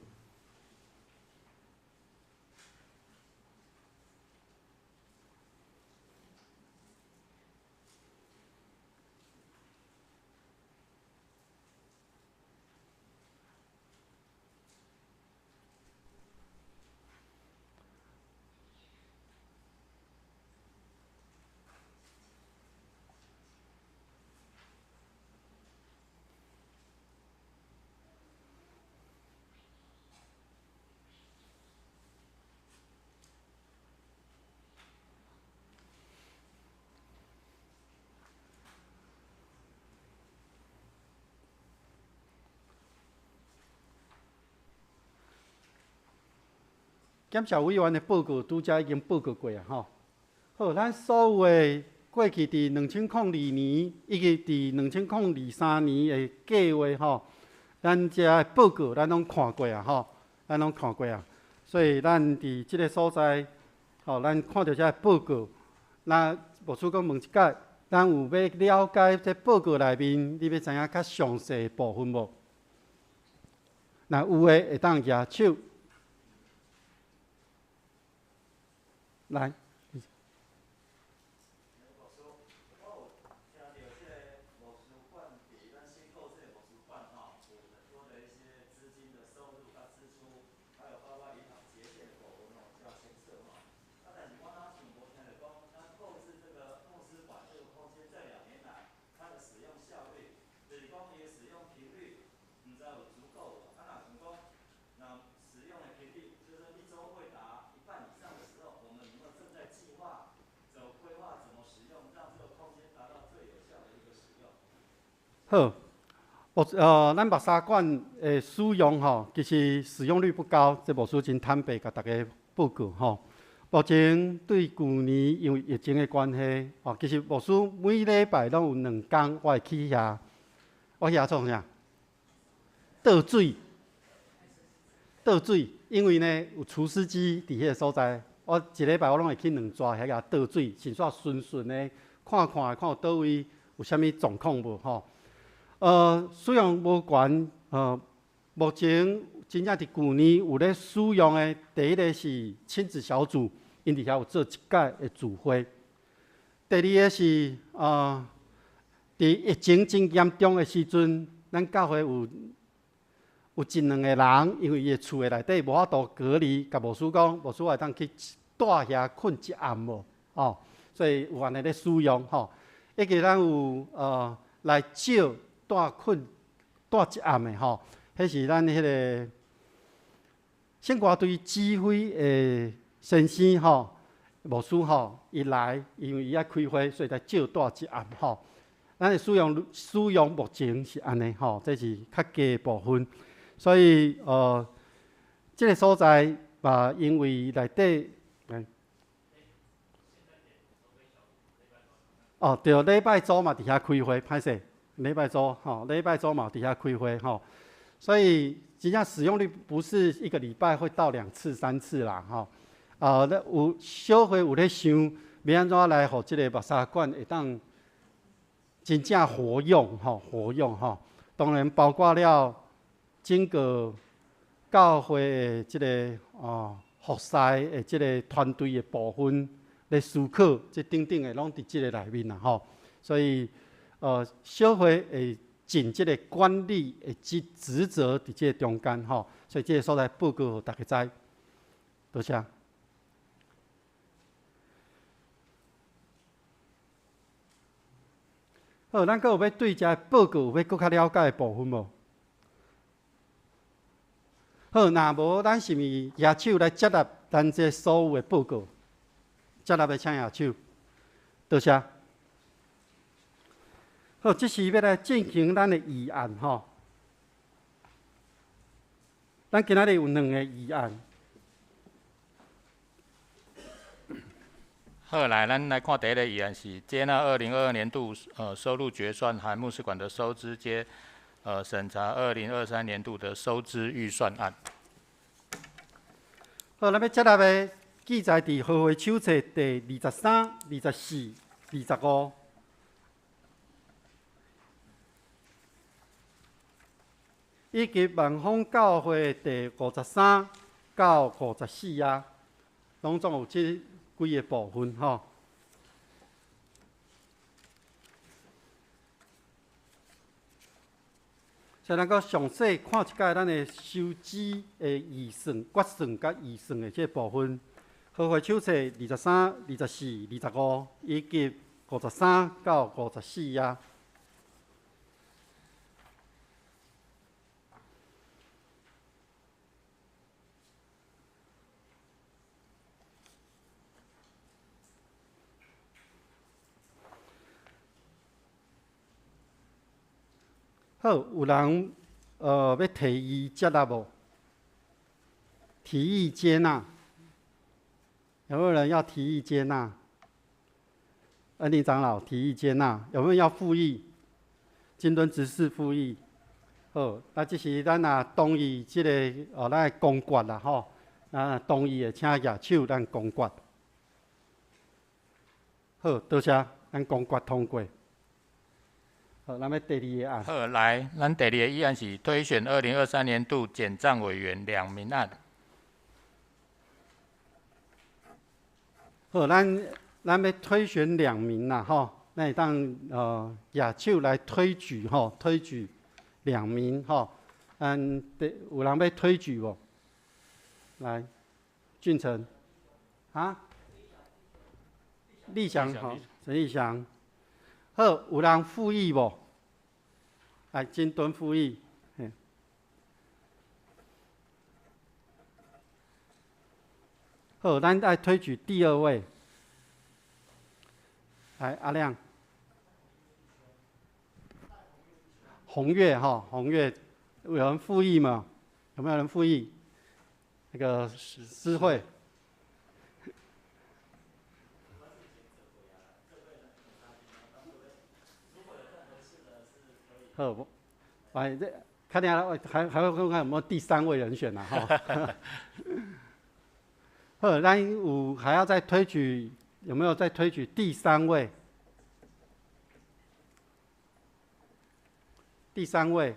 检察委员的报告拄则已经报告过啊吼。好，咱所有的过去伫2002年以及伫2023年的计划吼，咱遮的报告咱拢看过啊吼，咱拢看过啊。所以咱伫即个所在，吼，咱看到遮报告，那牧师讲问一解，咱有要了解这报告内面，你要知影较详细的部分无？那有诶会当举手。来。好，咱目沙馆的使用吼，其实使用率不高，这牧师真坦白甲大家报告吼。目前对去年因为疫情的关系，哦，其实牧师每礼拜拢有2天，我会去遐，我遐做啥？倒水，因为呢有除湿机伫迄个所在，我一礼拜我拢会去2抓遐个倒水，先煞顺的看有倒位有啥物状况无吼。使用无悬，目前真正伫去年有咧使用的，第一个是亲子小组，因伫遐有做1届的聚会。第二个是伫疫情真严重的时阵，咱教会有1、2个人，因为伊的厝的内底无法度隔离，甲牧师讲，牧师会当去住遐困一暗无，哦，所以有安尼咧使用吼。一个咱有来借。住一暗的吼，迄是咱迄个圣歌队指挥的先生吼，牧师吼，伊来，因为伊爱开会，所以才借带一暗吼。咱的使用目前是安尼吼，这是较低的部分。所以这个所在嘛，因为内底对，礼拜周嘛，伫遐开会，歹势，礼拜周嘛，伫遐开会吼。所以真正使用率不是一个礼拜会到2次、3次啦吼。有小会有咧想，要安怎来，互即个目沙馆会当真正活用吼。当然包括了整个教会的即个服侍的即个团队的部分。咧思考，即等等的拢伫即个内面啦吼，所以小会会尽即个管理的职责伫即个中间吼，所以即个所在报告互大家知，多谢。好，咱阁有要对这报告有要搁较了解的部分无？好，若无，咱是毋是举手来接纳咱这所有的报告？接纳要请举手，多谢。好，这是要来进行咱的议案吼。咱今仔日有2个议案。好，来，咱来看第一个议案是接纳2022年度收入决算含牧师馆的收支，皆审查2023年度的收支预算案。好，咱要接纳的。记载伫合会手册第23、24、25，以及万丰教会第53到54啊，拢总有这几个部分吼。所以咱阁详细看一下咱的收支的预算、决算甲预算的这部分。合会手册23、24、25，以及53到54啊。好，有人要提议接纳无？提议接纳。有没有人要提议接纳？恩宁长老提议接纳，有没有要复议？金敦执事复议。好，那这是咱同意这个咱的公决啦吼。同意的请举手，咱公决。好，多谢，咱公决通过。好，咱要第2个案。好，来，咱第2个议案是推选2023年度检账委员2名案。好，咱要推选2名啦吼，咱会当举手来推举吼，推举2名吼。有人要推举无？来，俊成，立祥好，陈立祥。好，有人复议无？来，金敦复议。好，咱来推举第2位。来，阿亮。红月哈，红月，有人复议吗？有没有人复议？那个诗慧。好，哎，这看下来还会看看有没有第3位人选呐哈。好，咱还要再推举，有没有再推举第3位？第3位。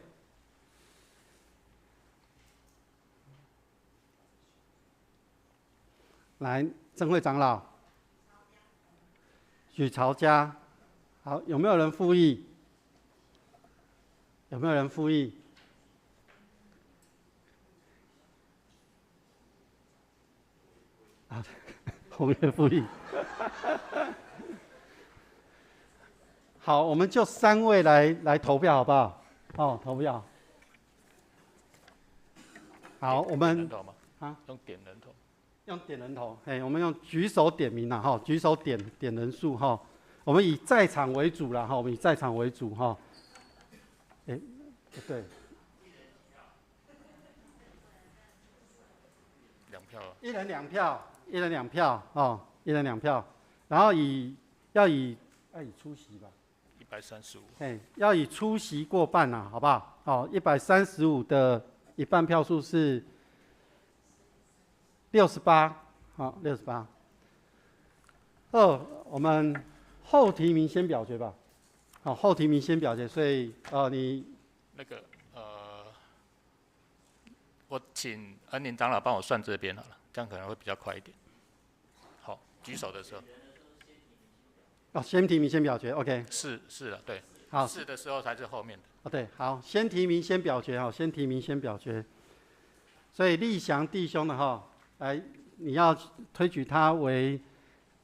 来，郑会长老，许朝家，好，有没有人复议？有没有人复议？啊，红月复议。好，我们就3位来投票，好不好？哦，投票。好，我们啊，用点人头。用点人头，我们用举手点名啦，哈，举手点人数哈。我们以在场为主啦，哈，我们以在场为主哈。不对。2票。一人2票，一人2票哦，一人2票。然后要以出席吧。135。要以出席过半啦，好不好？哦，135的一半票数是68，好，68。我们后提名先表决吧。好，后提名先表决，所以你那个我请恩宁长老帮我算这边好了，这样可能会比较快一点。好，举手的时候。先提名先表决 ，OK。是了，对。好。是的时候才是后面的。对，好，先提名先表决，先提名先表决。所以立祥弟兄的哈，来，你要推举他为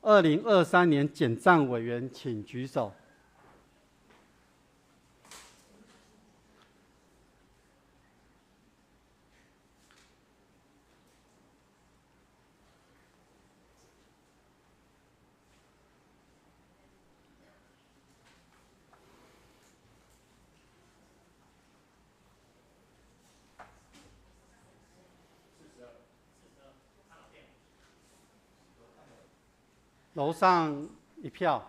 2023年检账委员，请举手。楼上1票。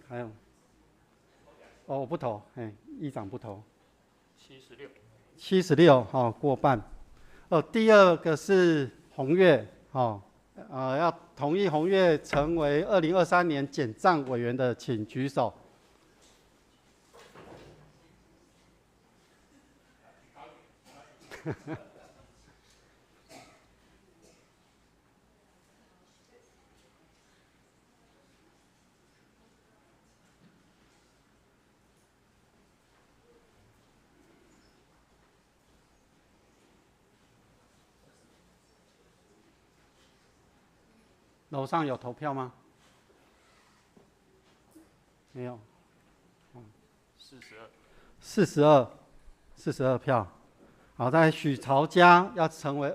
还有，我不投，议长不投。76，好，过半。第二个是洪岳，要同意洪岳成为2023年检账委员的，请举手。楼上有投票吗？没有。42票。好，在许朝家要成为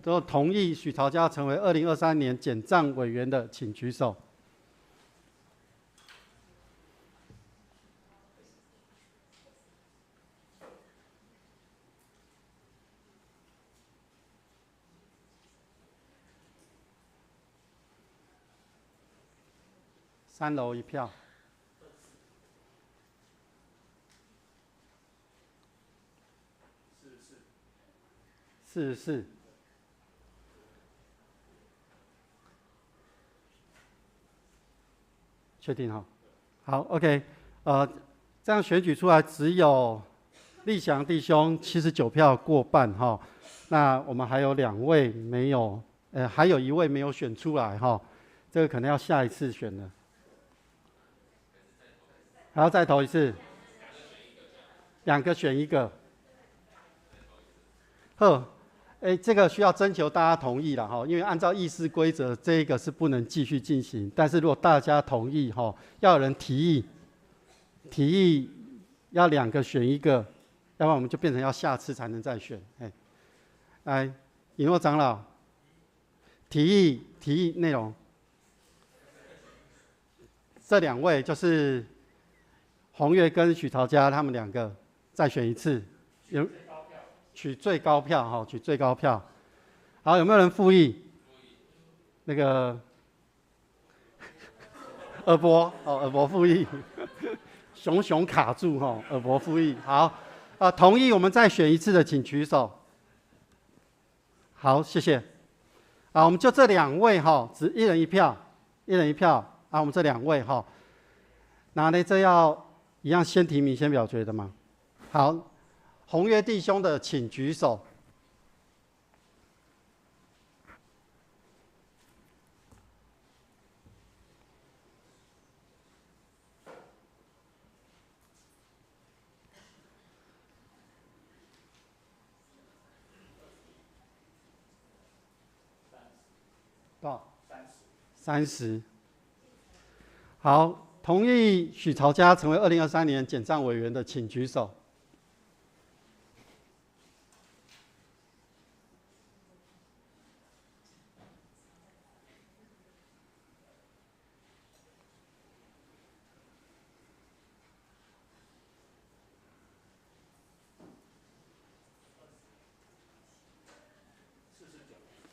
都同意许朝家成为2023年检账委员的，请举手。3楼1票。44。确定哈？好 ，OK， 这样选举出来只有立祥弟兄79票过半哈。那我们还有2位没有，还有1位没有选出来哈，这个可能要下一次选了。还要再投一次，2个选1个。这个需要征求大家同意了哈，因为按照议事规则，这一个是不能继续进行。但是如果大家同意哈，要有人提议要2个选1个，要不然我们就变成要下次才能再选。来，以诺长老，提议内容，这2位就是洪岳跟许朝家他们2个再选一次，取最高票哈，取最高票。好，有没有人复议？那个耳博复议，熊卡住哈，耳博复议。好，同意我们再选一次的，请举手。好，谢谢。我们就这2位哈，只1人1票，1人1票。我们这2位哈，那呢这要一样先提名先表决的吗？好。洪岳弟兄的，请举手。多少？30。好，同意许朝家成为2023年检账委员的，请举手。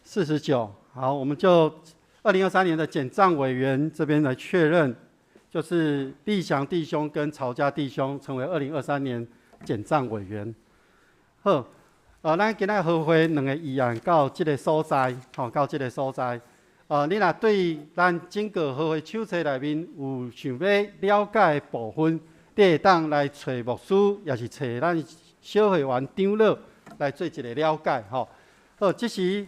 49。好，我们就2023年的简账委员这边来确认，就是立祥弟兄跟曹家弟兄成为2023年简账委员。好，咱今仔和会2个议案到这个所在，到这个所在。你若对咱整个和会手册内面有想要了解的部分，你会当来找牧师，也是找咱小会员长老来做一个了解。好，这时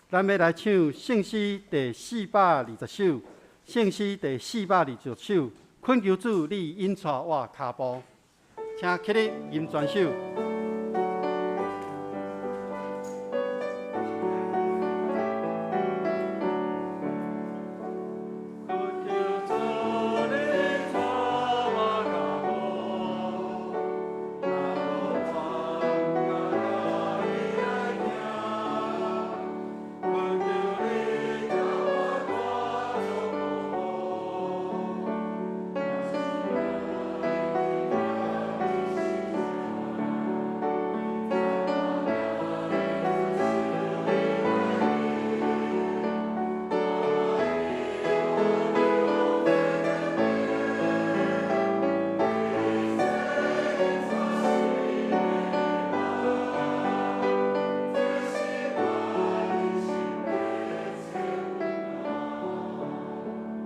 咱要来唱圣诗第420首，圣诗第420首，恳求主你引带我脚步，请起立吟全首。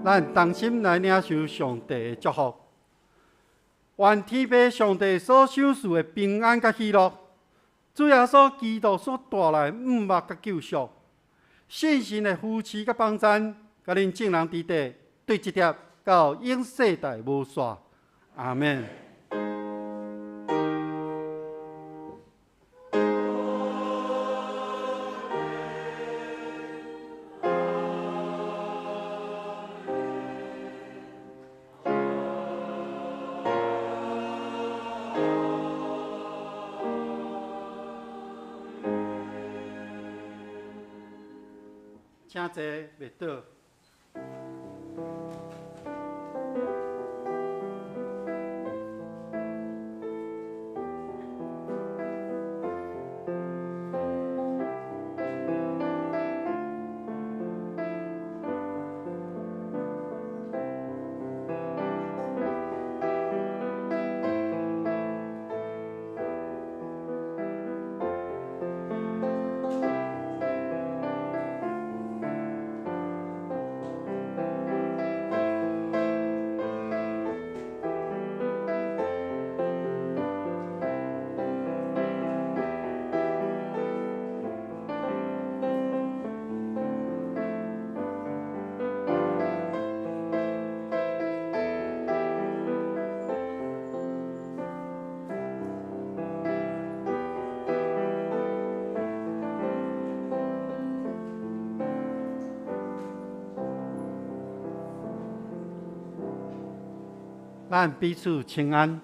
咱同心来领受上帝的祝福，愿天父上帝所赏赐的平安甲喜乐，主耶稣基督所带来五目甲救赎，信心的扶持甲帮赞，甲恁众人伫地对一条到永世代无煞。阿们。请坐，袂倒。咱彼此请安。